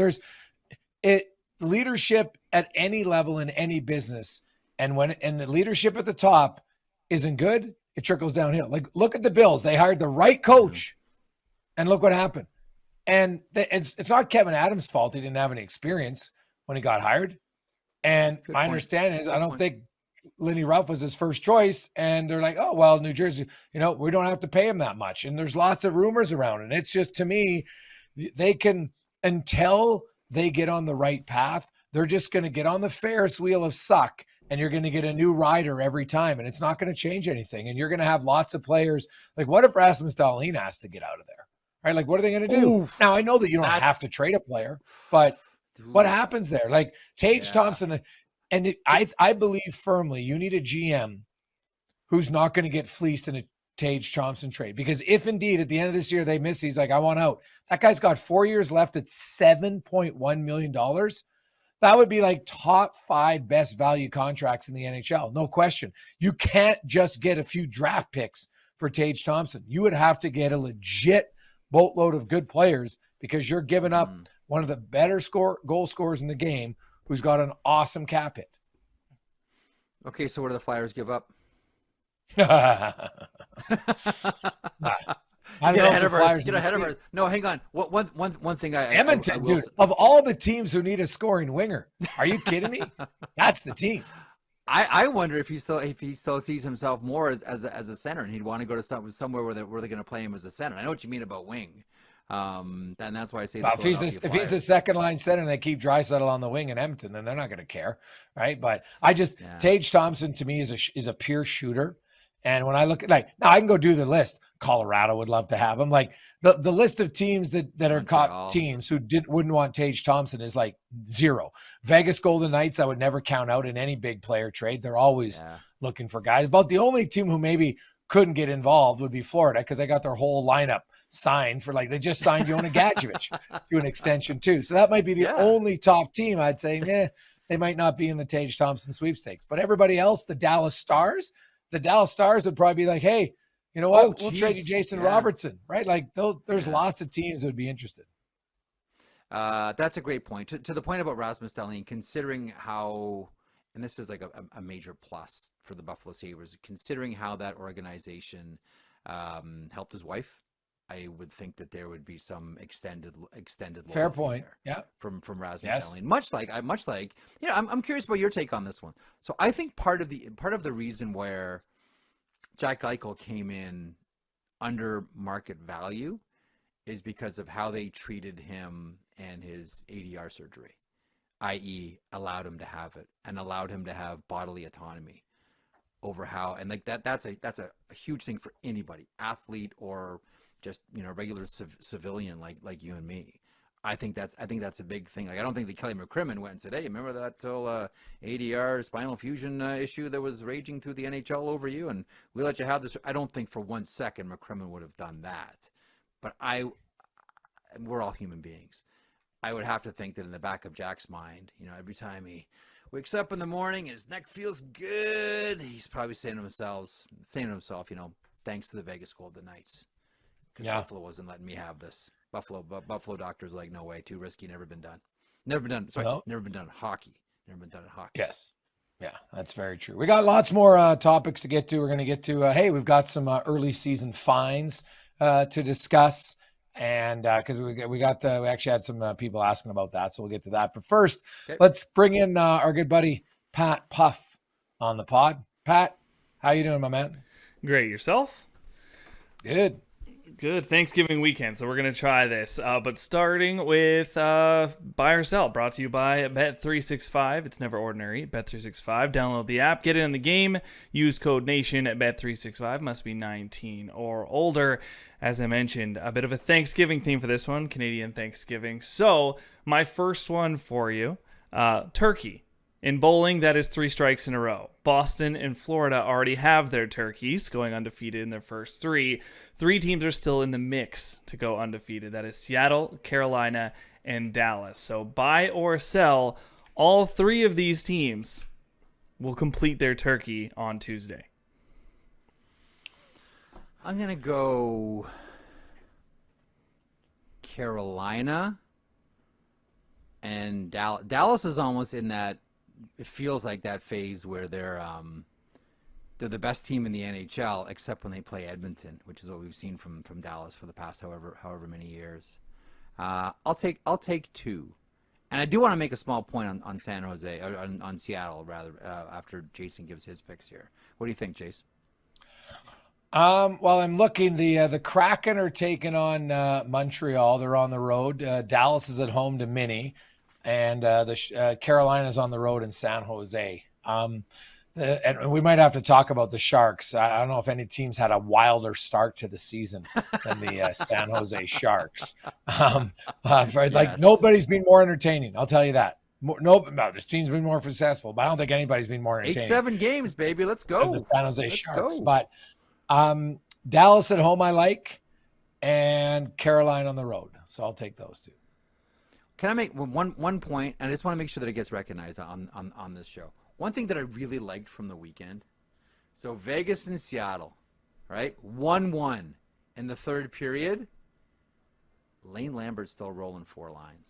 leadership at any level in any business, and the leadership at the top isn't good, it trickles downhill. Like, look at the Bills. They hired the right coach, and look what happened. And it's not Kevin Adams' fault he didn't have any experience when he got hired. And my understanding is, I don't think Lenny Ruff was his first choice. And they're like, oh, well, New Jersey, we don't have to pay him that much. And there's lots of rumors around. And it's just, to me, they can, until they get on the right path, they're just going to get on the Ferris wheel of suck, and you're going to get a new rider every time, and it's not going to change anything. And you're going to have lots of players. Like, what if Rasmus Dahlin has to get out of there? Right? Like, what are they going to do? Oof. Now, I know that you don't have to trade a player, but what happens there? Like, Tage Thompson, and I believe firmly you need a GM who's not going to get fleeced in a Tage Thompson trade, because if indeed at the end of this year they miss, he's like, I want out. That guy's got 4 years left at $7.1 million. That would be like top 5 best value contracts in the NHL. No question. You can't just get a few draft picks for Tage Thompson. You would have to get a legit boatload of good players, because you're giving up one of the better goal scorers in the game who's got an awesome cap hit. Okay, so what do the Flyers give up? I don't know if the Flyers get ahead of her. No, hang on. One thing Edmonton, dude, of all the teams who need a scoring winger, are you kidding me? That's the team. I wonder if he still sees himself more as a center, and he'd want to go to somewhere where they're going to play him as a center. I know what you mean about wing, and that's why I say if he's the second line center and they keep Draisaitl on the wing in Edmonton, then they're not going to care, right? But Tage Thompson to me is a pure shooter. And when I look at, like, now I can go do the list. Colorado would love to have him. Like, the list of teams that are caught teams who wouldn't want Tage Thompson is like 0. Vegas Golden Knights, I would never count out in any big player trade. They're always looking for guys. About the only team who maybe couldn't get involved would be Florida, because they got their whole lineup signed for, like, they just signed Yona Gadjevich to an extension too. So that might be the only top team I'd say, they might not be in the Tage Thompson sweepstakes. But everybody else, the Dallas Stars would probably be like, hey, you know what? We'll trade you Jason Robertson, right? Like, there's lots of teams that would be interested. That's a great point. To the point about Rasmus Dahlin, considering how, and this is like a major plus for the Buffalo Sabres, considering how that organization helped his wife, I would think that there would be some extended fair point from Rasmus Dahlin. Much like I'm curious about your take on this one. So I think part of the reason where Jack Eichel came in under market value is because of how they treated him and his ADR surgery. i.e. allowed him to have it and allowed him to have bodily autonomy over how, and like that's a huge thing for anybody, athlete or just, regular civilian like you and me. I think that's a big thing. Like, I don't think that Kelly McCrimmon went and said, "Hey, remember that whole ADR spinal fusion issue that was raging through the NHL over you, and we let you have this." I don't think for 1 second McCrimmon would have done that. But we're all human beings. I would have to think that in the back of Jack's mind, every time he wakes up in the morning and his neck feels good, he's probably saying to himself, thanks to the Vegas Golden Knights, because Buffalo wasn't letting me have this. Buffalo doctors were like, no way, too risky, never been done. Never been done. Sorry, never been done in hockey. Never been done in hockey. Yes. Yeah, that's very true. We got lots more topics to get to. We're going to get to, we've got some early season fines to discuss. And because we actually had some people asking about that. So we'll get to that. But first, Let's bring in our good buddy, Pat Puff, on the pod. Pat, how you doing, my man? Great. Yourself? Good Thanksgiving weekend, so we're going to try this. But starting with Buy or Sell, brought to you by Bet365. It's never ordinary. Bet365. Download the app. Get in the game. Use code NATION at Bet365. Must be 19 or older. As I mentioned, a bit of a Thanksgiving theme for this one, Canadian Thanksgiving. So my first one for you, turkey. In bowling, that is 3 strikes in a row. Boston and Florida already have their turkeys, going undefeated in their first 3. 3 teams are still in the mix to go undefeated. That is Seattle, Carolina, and Dallas. So buy or sell, all 3 of these teams will complete their turkey on Tuesday. I'm going to go Carolina and Dallas. Dallas is almost in that, it feels like that phase where they're the best team in the NHL, except when they play Edmonton, which is what we've seen from Dallas for the past however many years. I'll take 2, and I do want to make a small point on San Jose, or on Seattle rather, after Jason gives his picks here. What do you think, Jace? Well, I'm looking. The Kraken are taking on Montreal. They're on the road. Dallas is at home to Minnie. And the Carolina's on the road in San Jose. And we might have to talk about the Sharks. I don't know if any teams had a wilder start to the season than the San Jose Sharks. Nobody's been more entertaining. I'll tell you that. No, this team's been more successful, but I don't think anybody's been more entertaining. 8-7 games, baby. Let's go. The San Jose Sharks. Go. But Dallas at home I like, and Carolina on the road. So I'll take those 2. Can I make one point? And I just want to make sure that it gets recognized on this show. One thing that I really liked from the weekend. So Vegas and Seattle, right? 1-1 in the third period. Lane Lambert's still rolling 4 lines.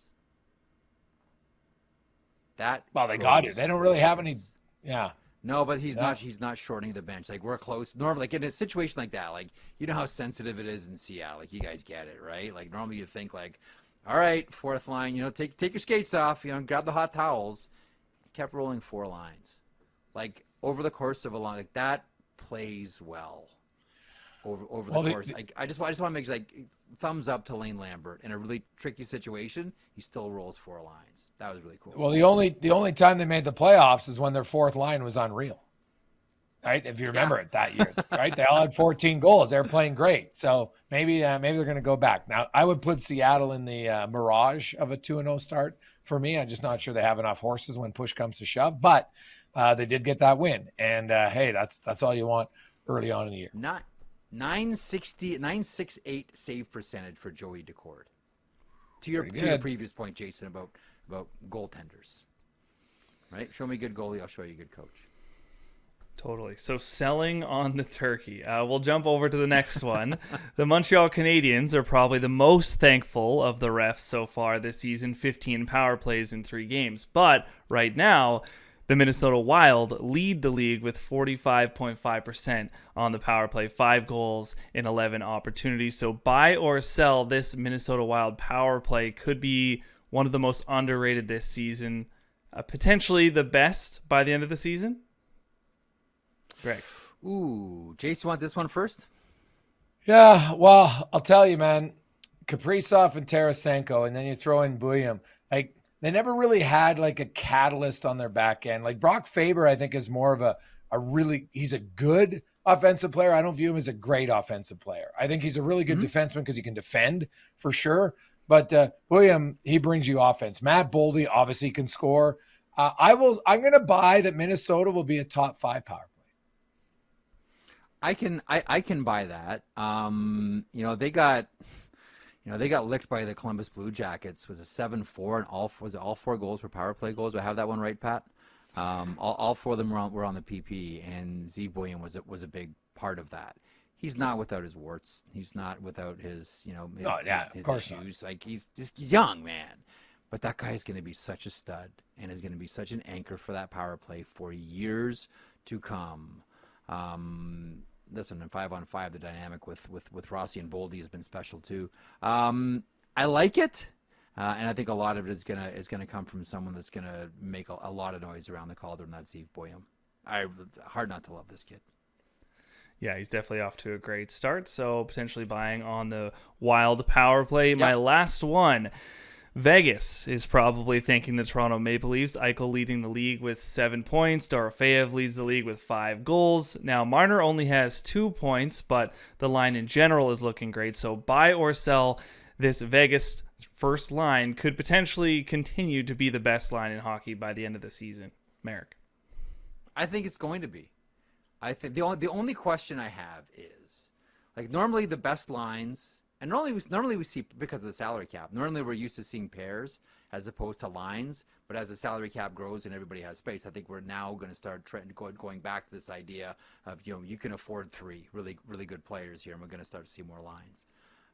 They got it. They don't really have any. Yeah. No, but he's not shortening the bench. Like, we're close. Normally, like in a situation like that, like, you know how sensitive it is in Seattle. Like, you guys get it, right? Like, normally you think like, all right, 4th line, take your skates off, grab the hot towels. He kept rolling 4 lines. Like, over the course of a long, like, that plays well over the course. I just want to make sure, like, thumbs up to Lane Lambert. In a really tricky situation, he still rolls 4 lines. That was really cool. Well, the only time they made the playoffs is when their 4th line was unreal. Right? If you remember it that year, right? They all had 14 goals. They were playing great. So maybe they're going to go back. Now, I would put Seattle in the mirage of a 2-0 start for me. I'm just not sure they have enough horses when push comes to shove, but they did get that win. And hey, that's all you want early on in the year. 968 save percentage for Joey Decord. To your previous point, Jason, about goaltenders, right? Show me a good goalie, I'll show you a good coach. Totally. So selling on the turkey. We'll jump over to the next one. The Montreal Canadiens are probably the most thankful of the refs so far this season, 15 power plays in 3 games. But right now, the Minnesota Wild lead the league with 45.5% on the power play, 5 goals in 11 opportunities. So buy or sell, this Minnesota Wild power play could be one of the most underrated this season, potentially the best by the end of the season. Grex. Ooh, Jace, you want this one first? Yeah, well, I'll tell you, man. Kaprizov and Tarasenko, and then you throw in Bouillon. Like, they never really had like a catalyst on their back end. Like Brock Faber, I think, is more of he's a good offensive player. I don't view him as a great offensive player. I think he's a really good defenseman because he can defend for sure. But William, he brings you offense. Matt Boldy obviously can score. I'm going to buy that Minnesota will be a top 5 power play. I can buy that. They got licked by the Columbus Blue Jackets. Was a 7-4, and all 4 goals were power play goals. Do I have that one right, Pat? All 4 of them were on the PP, and Steve William was a big part of that. He's not without his warts. He's not without his issues. Like he's young, man. But that guy is going to be such a stud and is going to be such an anchor for that power play for years to come. Listen, in 5-on-5, the dynamic with Rossi and Boldy has been special too. I like it, and I think a lot of it is gonna come from someone that's gonna make a lot of noise around the Cauldron. That's Steve William. Hard not to love this kid. Yeah, he's definitely off to a great start. So potentially buying on the Wild power play. My last one. Vegas is probably thanking the Toronto Maple Leafs. Eichel leading the league with 7 points. Dorofeyev leads the league with 5 goals. Now, Marner only has 2 points, but the line in general is looking great. So buy or sell this Vegas first line could potentially continue to be the best line in hockey by the end of the season. Marek. I think it's going to be. I think the only question I have is, like, normally the best lines... And normally we see, because of the salary cap, normally we're used to seeing pairs as opposed to lines. But as the salary cap grows and everybody has space, I think we're now going to start going back to this idea of, you can afford 3 really, really good players here, and we're going to start to see more lines.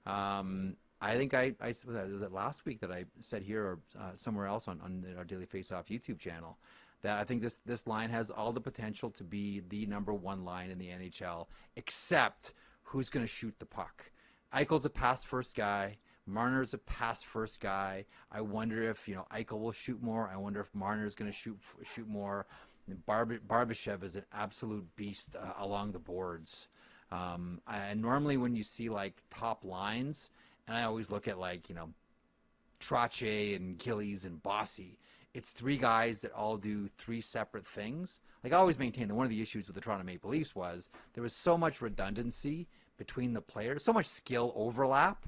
I think was it last week that I said here or somewhere else on our Daily Faceoff YouTube channel that I think this line has all the potential to be the number 1 line in the NHL, except who's going to shoot the puck. Eichel's a pass-first guy. Marner's a pass-first guy. I wonder if Eichel will shoot more. I wonder if Marner's going to shoot more. And Barbashev is an absolute beast along the boards. And normally when you see like top lines, and I always look at Trache and Gillies and Bossy, it's 3 guys that all do 3 separate things. Like I always maintain that one of the issues with the Toronto Maple Leafs was there was so much redundancy between the players, so much skill overlap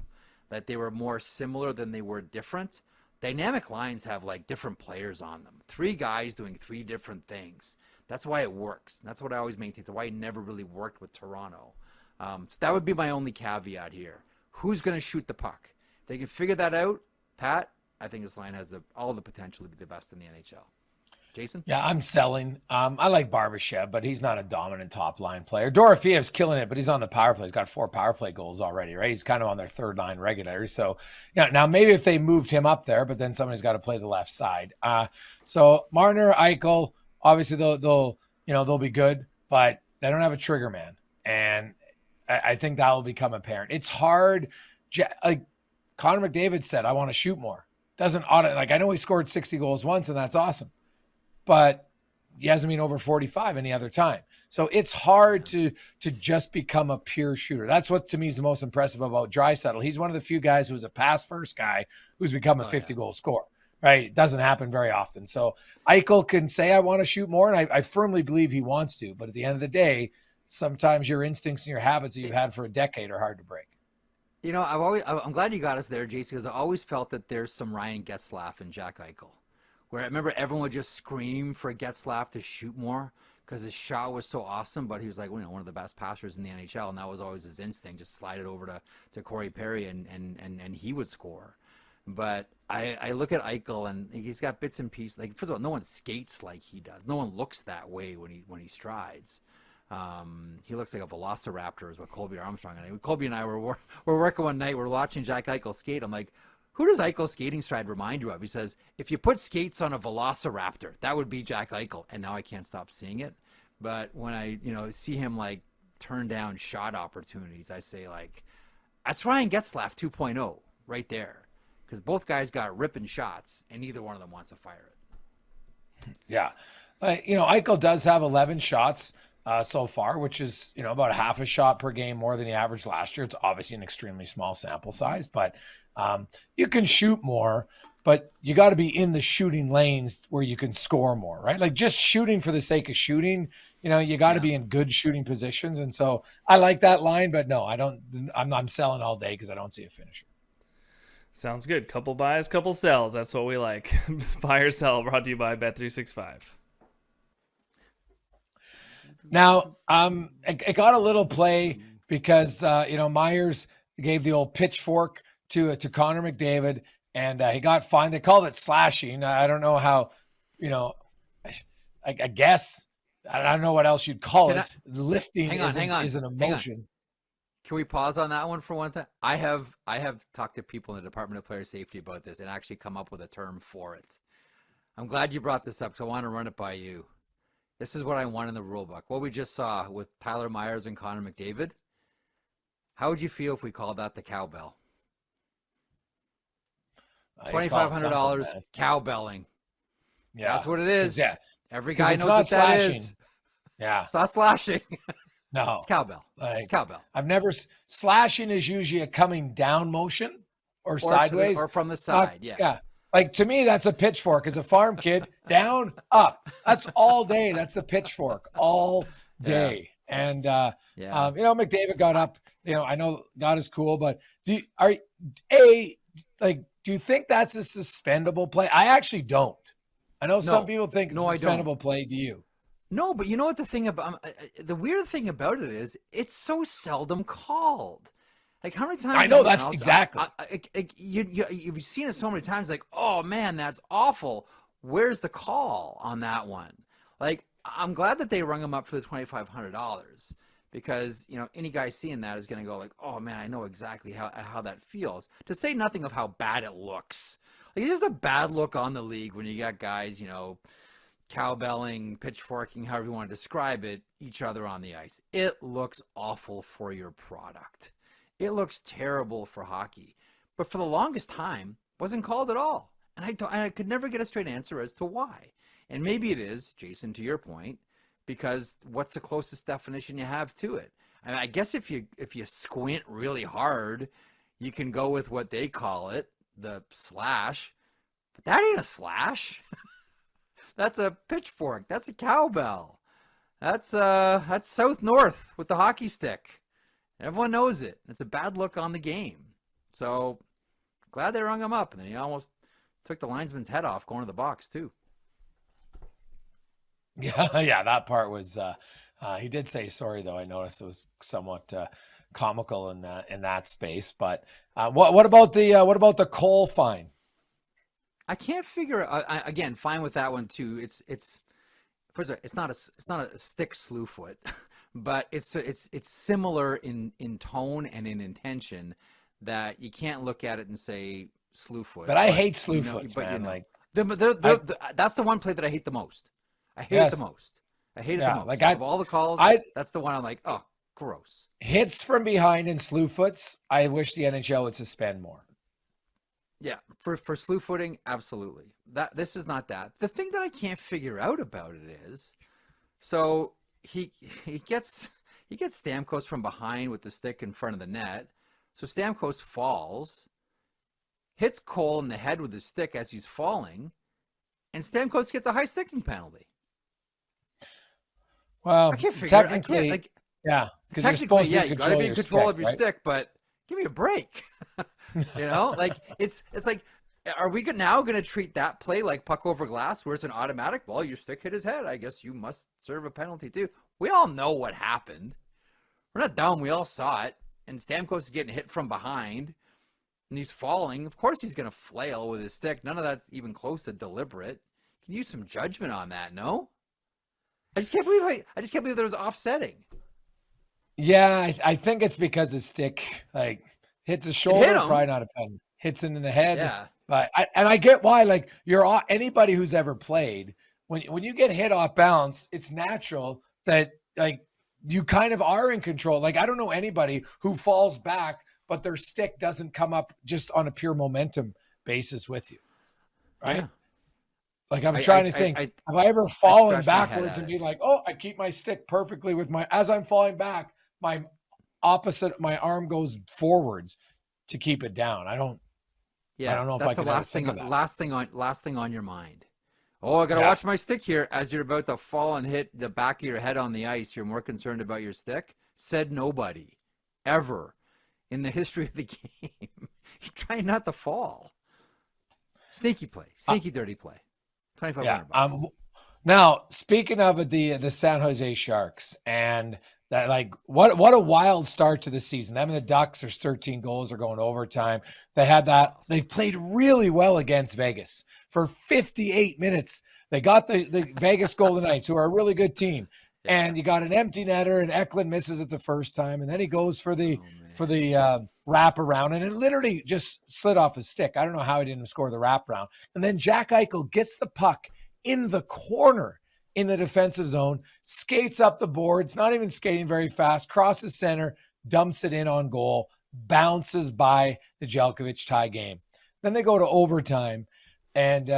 that they were more similar than they were different. Dynamic lines have like different players on them. 3 guys doing 3 different things. That's why it works. That's what I always maintain. That's why it never really worked with Toronto. So that would be my only caveat here. Who's going to shoot the puck? If they can figure that out, Pat, I think this line has all the potential to be the best in the NHL. Jason? Yeah, I'm selling. I like Barbashev, but he's not a dominant top line player. Dorofeyev's killing it, but he's on the power play. He's got 4 power play goals already, right? He's kind of on their 3rd line regularly. So, now maybe if they moved him up there, but then somebody's got to play the left side. So Marner, Eichel, obviously they'll be good, but they don't have a trigger man, and I think that will become apparent. It's hard. Like Connor McDavid said, I want to shoot more. Doesn't I know he scored 60 goals once, and that's awesome. But he hasn't been over 45 any other time. So it's hard to just become a pure shooter. That's what to me is the most impressive about Draisaitl. He's one of the few guys who's a pass-first guy who's become a 50-goal scorer, right? It doesn't happen very often. So Eichel can say, I want to shoot more, and I firmly believe he wants to. But at the end of the day, sometimes your instincts and your habits that you've had for a decade are hard to break. I'm glad you got us there, Jason, because I always felt that there's some Ryan Getzlaf and Jack Eichel. Where I remember everyone would just scream for Getzlaf to shoot more because his shot was so awesome, but he was like one of the best passers in the NHL, and that was always his instinct, just slide it over to Corey Perry and he would score. But I look at Eichel and he's got bits and pieces. Like, first of all, no one skates like he does. No one looks that way when he strides. He looks like a velociraptor is what Colby Armstrong and Colby and I were working one night. We're watching Jack Eichel skate. I'm like, who does Eichel's skating stride remind you of? He says, if you put skates on a velociraptor, that would be Jack Eichel. And now I can't stop seeing it. But when I, see him like turn down shot opportunities, I say like, that's Ryan Getzlaf 2.0 right there. Because both guys got ripping shots and neither one of them wants to fire it. Yeah. Eichel does have 11 shots so far, which is, about half a shot per game more than he averaged last year. It's obviously an extremely small sample size, but you can shoot more. but you got to be in the shooting lanes where you can score more, right? Like just shooting for the sake of shooting, you got to be in good shooting positions. And so I like that line, but no, I'm selling all day because I don't see a finisher. Sounds good. Couple buys, couple sells. That's what we like. Buy or sell, brought to you by Bet365. Now, it got a little play because, Meyers gave the old pitchfork to Connor McDavid, and he got fined. They called it slashing. I don't know how, I guess, I don't know what else you'd call it. Lifting is an emotion. Can we pause on that one for one thing? I have talked to people in the Department of Player Safety about this and actually come up with a term for it. I'm glad you brought this up because I want to run it by you. This is what I want in the rule book. What we just saw with Tyler Meyers and Connor McDavid. How would you feel if we called that the cowbell? $2,500 cowbelling. Yeah, that's what it is. Yeah, every guy knows what that slashing. Is. Yeah, it's not slashing. No, it's cowbell. It's cowbell. I've never slashing is usually a coming down motion or sideways or from the side. Yeah. Like to me, that's a pitchfork. As a farm kid, down, up. That's all day. That's the pitchfork all day. Yeah. And McDavid got up. I know God is cool, but do you think that's a suspendable play? I actually don't. I know some people think it's a suspendable play. Do you? No, but you know what the weird thing about it is it's so seldom called. Like how many times? I know that's exactly. You've seen it so many times. Like, oh man, that's awful. Where's the call on that one? Like, I'm glad that they rung him up for the $2,500 because any guy seeing that is going to go like, oh man, I know exactly how that feels. To say nothing of how bad it looks. Like it's just a bad look on the league when you got guys, cowbelling, pitchforking, however you want to describe it, each other on the ice. It looks awful for your product. It looks terrible for hockey. But for the longest time, wasn't called at all. And I could never get a straight answer as to why. And maybe it is, Jason, to your point, because what's the closest definition you have to it? I mean, I guess if you squint really hard, you can go with what they call it, the slash. But that ain't a slash. That's a pitchfork. That's a cowbell. That's south-north with the hockey stick. Everyone knows it. It's a bad look on the game. So glad they rung him up. And then he almost took the linesman's head off going to the box too. Yeah, that part was he did say sorry though. I noticed it was somewhat comical in that space. But what about the Cole fine? I can't figure. Again, fine with that one too. It's not a stick slew foot, but it's similar in tone and in intention that you can't look at it and say slew foot. But I hate slew foots, man. That's the one play that I hate the most. I hate it the most. I hate it the most. Like of all the calls, that's the one I'm like, oh, gross. Hits from behind and slew foots. I wish the NHL would suspend more. Yeah, for slew footing, absolutely. This is not that. The thing that I can't figure out about it is, so he gets Stamkos from behind with the stick in front of the net. So Stamkos falls, hits Cole in the head with his stick as he's falling, and Stamkos gets a high sticking penalty. Well, I can't figure technically, it. technically, you got to be in control of your stick, but give me a break. It's like, are we now going to treat that play like puck over glass where it's an automatic? Well, your stick hit his head. I guess you must serve a penalty too. We all know what happened. We're not dumb. We all saw it. And Stamkos is getting hit from behind and he's falling. Of course he's going to flail with his stick. None of that's even close to deliberate. Can you use some judgment on that? No? I just can't believe there was offsetting. Yeah, I think it's because his stick hits his shoulder, probably not a pen. Hits him in the head. Yeah. But I get why. Like anybody who's ever played, when you get hit off balance, it's natural that you kind of are in control. Like I don't know anybody who falls back, but their stick doesn't come up just on a pure momentum basis with you, right? Yeah. Like I'm trying to think, have I ever fallen backwards and be like, oh, I keep my stick perfectly with as I'm falling back, my arm goes forwards to keep it down. I don't Yeah, I don't know if I that's the could ever last thing. think of that. Last thing on your mind. Oh, I gotta watch my stick here. As you're about to fall and hit the back of your head on the ice, you're more concerned about your stick. Said nobody, ever, in the history of the game. You're trying not to fall. Sneaky play, sneaky dirty play. $2,500. Now, speaking of the San Jose Sharks, and that, like, what a wild start to the season. Them and the Ducks, there's 13 goals, are going overtime. They played really well against Vegas for 58 minutes. They got the Vegas Golden Knights, who are a really good team. Yeah. And you got an empty netter, and Eklund misses it the first time, and then he goes for the wraparound, and it literally just slid off his stick. I don't know how he didn't score the wraparound. And then Jack Eichel gets the puck in the corner in the defensive zone, skates up the boards, not even skating very fast, crosses center, dumps it in on goal, bounces by the Nedeljkovic tie game. Then they go to overtime, and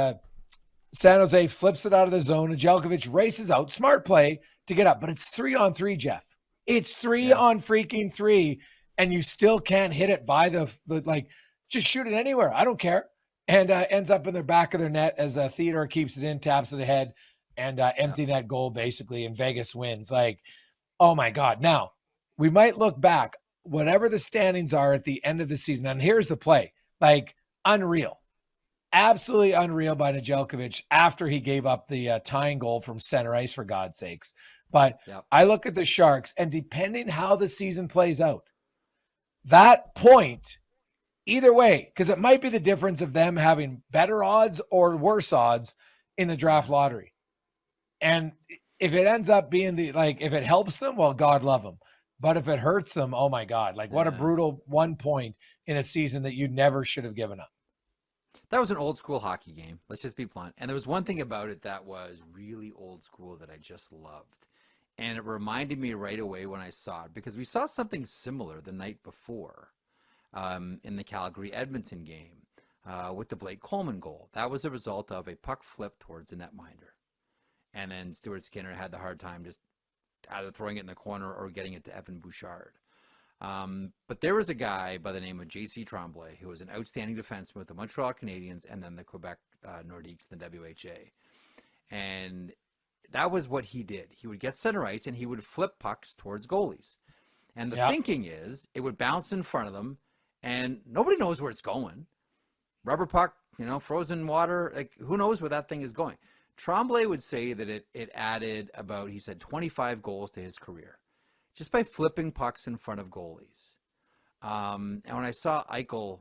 San Jose flips it out of the zone. Nedeljkovic races out, smart play to get up, but it's 3-on-3, Jeff. It's 3-on-3, and you still can't hit it by the just shoot it anywhere. I don't care. And ends up in the back of their net as Theodore keeps it in, taps it ahead, and empty net goal, basically, and Vegas wins. Like, oh, my God. Now, we might look back, whatever the standings are at the end of the season, and here's the play. Like, unreal. Absolutely unreal by Nedeljkovic after he gave up the tying goal from center ice, for God's sakes. But I look at the Sharks, and depending how the season plays out, that point, either way, because it might be the difference of them having better odds or worse odds in the draft lottery. And if it ends up being if it helps them, well, God love them. But if it hurts them, oh my God, what a brutal 1 point in a season that you never should have given up. That was an old school hockey game. Let's just be blunt. And there was one thing about it that was really old school that I just loved. And it reminded me right away when I saw it, because we saw something similar the night before in the Calgary Edmonton game with the Blake Coleman goal. That was a result of a puck flip towards a netminder. And then Stuart Skinner had the hard time just either throwing it in the corner or getting it to Evan Bouchard. But there was a guy by the name of J.C. Tremblay, who was an outstanding defenseman with the Montreal Canadiens and then the Quebec Nordiques, the WHA. And that was what he did. He would get center ice and he would flip pucks towards goalies. And the thinking is it would bounce in front of them and nobody knows where it's going. Rubber puck, frozen water, who knows where that thing is going. Tremblay would say that it added about, he said, 25 goals to his career just by flipping pucks in front of goalies. And when I saw Eichel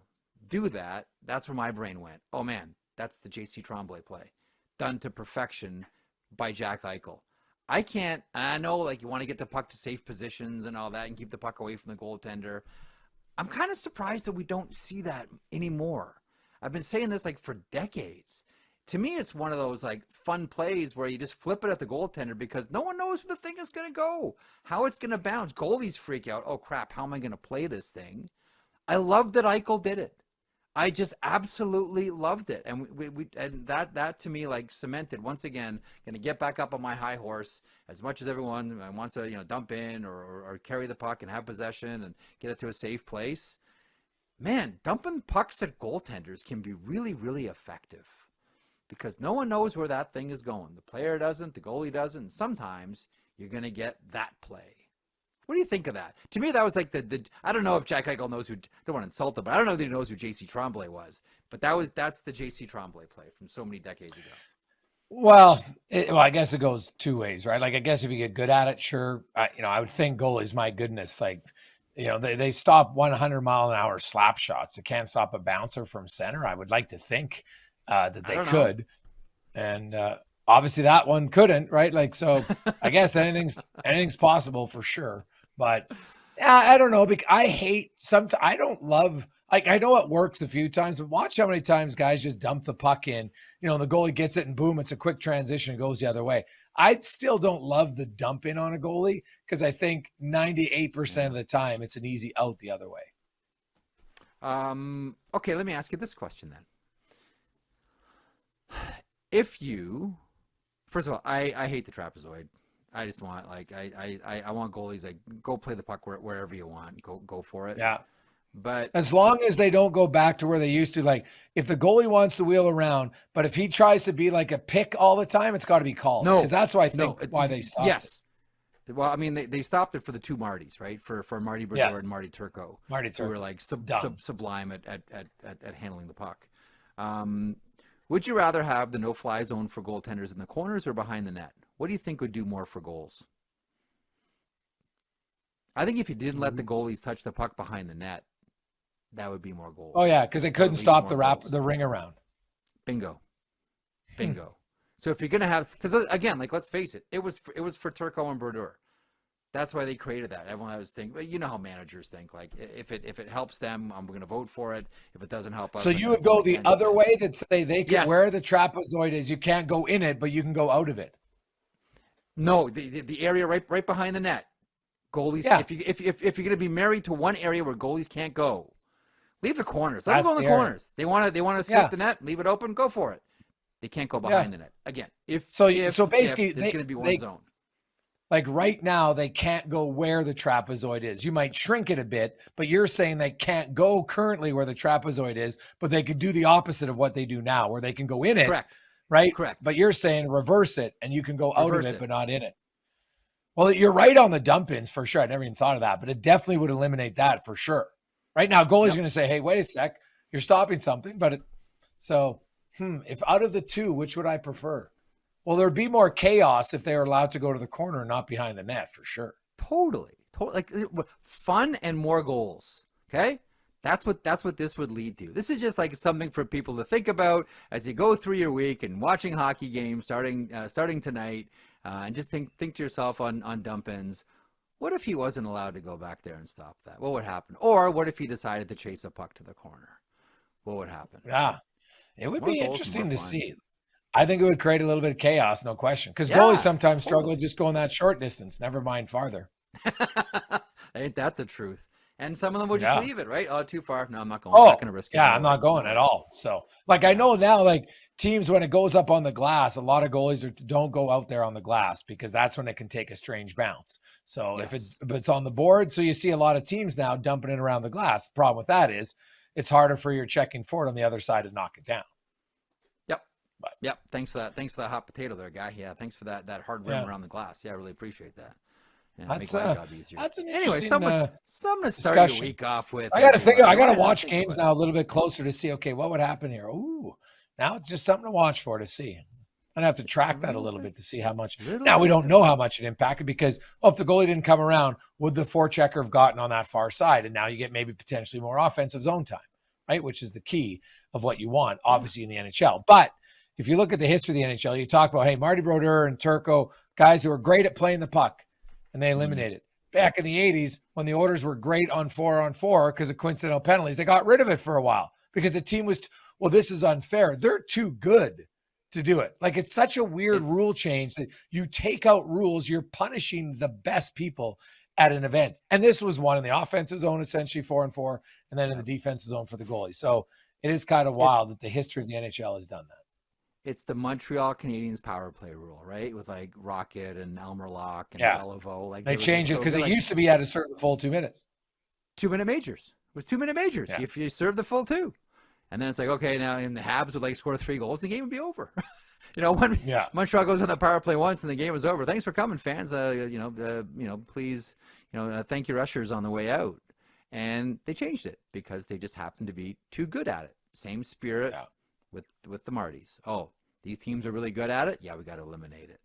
do that, that's where my brain went. Oh man, that's the J.C. Tremblay play done to perfection by Jack Eichel. I know you want to get the puck to safe positions and all that and keep the puck away from the goaltender. I'm kind of surprised that we don't see that anymore. I've been saying this for decades. To me, it's one of those fun plays where you just flip it at the goaltender because no one knows where the thing is going to go, how it's going to bounce. Goalies freak out. Oh crap, how am I going to play this thing? I love that Eichel did it. I just absolutely loved it. And and that to me cemented once again, going to get back up on my high horse as much as everyone wants to, dump in or carry the puck and have possession and get it to a safe place. Man, dumping pucks at goaltenders can be really, really effective because no one knows where that thing is going. The player doesn't, the goalie doesn't, and sometimes you're going to get that play. What do you think of that? To me, that was the I don't know if Jack Eichel knows who, don't want to insult him, but I don't know that he knows who J.C. Tremblay was. But that's the J.C. Tremblay play from so many decades ago. Well, I guess it goes two ways, right? I guess if you get good at it, sure. I would think goalies, my goodness, they stop 100-mile-an-hour slap shots. They can't stop a bouncer from center. I would like to think that they could. And obviously that one couldn't, right? So I guess anything's possible for sure. But I don't know. Because I don't love, I know it works a few times, but watch how many times guys just dump the puck in, the goalie gets it and boom, it's a quick transition and goes the other way. I still don't love the dump in on a goalie because I think 98% of the time it's an easy out the other way. Okay, let me ask you this question then. First of all, I hate the trapezoid. I just want I want goalies go play the puck wherever you want. Go for it. Yeah. But as long as they don't go back to where they used to, like if the goalie wants to wheel around, but if he tries to be like a pick all the time, it's got to be called. No, because that's why I think why they stopped. Yes. Well, I mean, they stopped it for the two Martys, right? For Marty Brodeur and Marty Turco. Who were like sublime at handling the puck. Would you rather have the no-fly zone for goaltenders in the corners or behind the net? What do you think would do more for goals? I think if you didn't let the goalies touch the puck behind the net, that would be more goals. Oh yeah, because they couldn't stop the ring around. Bingo. So if you're gonna have, because again, like let's face it, it was for Turco and Brodeur. That's why they created that. Everyone was thinking, well, you know how managers think. Like if it helps them, I'm going to vote for it. If it doesn't help us, so you would go the other way that say they can where the trapezoid is, you can't go in it, but you can go out of it. No, the area right behind the net. Goalies. Yeah. If you're going to be married to one area where goalies can't go, leave the corners. Let them go in the corners. They want to escape the net. Leave it open. Go for it. They can't go behind the net again. So basically, there's going to be one zone. Like right now, they can't go where the trapezoid is. You might shrink it a bit, but you're saying they can't go currently where the trapezoid is, but they could do the opposite of what they do now, where they can go in it. Correct. Right? Correct. But you're saying reverse it, and you can go out of it, but not in it. Well, you're right on the dump-ins for sure. I never even thought of that, but it definitely would eliminate that for sure. Right now, goalie's going to say, hey, wait a sec, you're stopping something. But if out of the two, which would I prefer? Well, there'd be more chaos if they were allowed to go to the corner and not behind the net for sure. Totally. Like fun and more goals. Okay. That's what this would lead to. This is just like something for people to think about as you go through your week and watching hockey games starting tonight, and just think to yourself on dump ins. What if he wasn't allowed to go back there and stop that? What would happen? Or what if he decided to chase a puck to the corner? What would happen? Yeah, it would be interesting to see. I think it would create a little bit of chaos, no question. Because goalies sometimes struggle just going that short distance, never mind farther. Ain't that the truth? And some of them would just leave it, right? Oh, too far. No, I'm not going. I'm not going to risk it. Yeah, I'm not going at all. So, like, I know now, like, teams, when it goes up on the glass, a lot of goalies don't go out there on the glass because that's when it can take a strange bounce. So if it's on the board, so you see a lot of teams now dumping it around the glass. The problem with that is it's harder for your checking forward on the other side to knock it down. Yep. Thanks for that. Thanks for that hot potato there, guy. Yeah. Thanks for that hard rim around the glass. Yeah, I really appreciate that. Yeah, make my job easier. That's an interesting something to start your week off with. I got to watch games now a little bit closer to see, okay, what would happen here? Ooh, now it's just something to watch for to see. I'd have to track that a little bit to see how much. Now we don't know how much it impacted because if the goalie didn't come around, would the forechecker have gotten on that far side? And now you get maybe potentially more offensive zone time, right? Which is the key of what you want, obviously in the NHL. But if you look at the history of the NHL, you talk about, hey, Marty Brodeur and Turco, guys who are great at playing the puck, and they eliminated. Back in the 80s, when the Oilers were great on 4-on-4 because of coincidental penalties, they got rid of it for a while because the team was, well, this is unfair. They're too good to do it. Like, it's such a weird rule change that you take out rules, you're punishing the best people at an event. And this was one in the offensive zone, essentially 4-on-4, and then in the defensive zone for the goalie. So it is kind of wild that the history of the NHL has done that. It's the Montreal Canadiens power play rule, right? With like Rocket and Elmer Locke and Beliveau. Like they changed it because it used to be at a certain full 2 minutes. 2-minute majors. It was 2-minute majors. If you serve the full 2. And then it's like, okay, now in the Habs would like score 3 goals, the game would be over. When Montreal goes on the power play once and the game is over. Thanks for coming, fans. Please, thank your ushers on the way out. And they changed it because they just happened to be too good at it. Same spirit with the Martys. Oh, these teams are really good at it. Yeah, we got to eliminate it.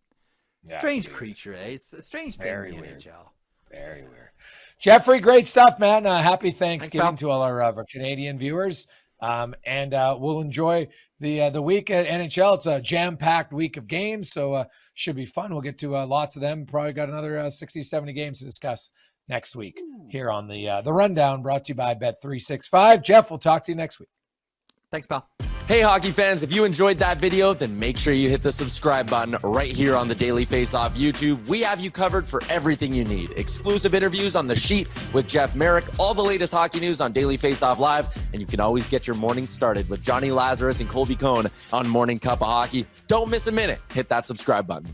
Strange creature, eh? It's a strange thing in the NHL. Very weird. Jeffrey, great stuff, man. Happy Thanksgiving to all our Canadian viewers. And we'll enjoy the week at NHL. It's a jam-packed week of games, so should be fun. We'll get to lots of them. Probably got another 60, 70 games to discuss next week here on the Rundown, brought to you by Bet365. Jeff, we'll talk to you next week. Thanks, pal. Hey, hockey fans, if you enjoyed that video, then make sure you hit the subscribe button right here on the Daily Faceoff YouTube. We have you covered for everything you need. Exclusive interviews on The Sheet with Jeff Marek, all the latest hockey news on Daily Faceoff Live, and you can always get your morning started with Johnny Lazarus and Colby Cohn on Morning Cup of Hockey. Don't miss a minute. Hit that subscribe button.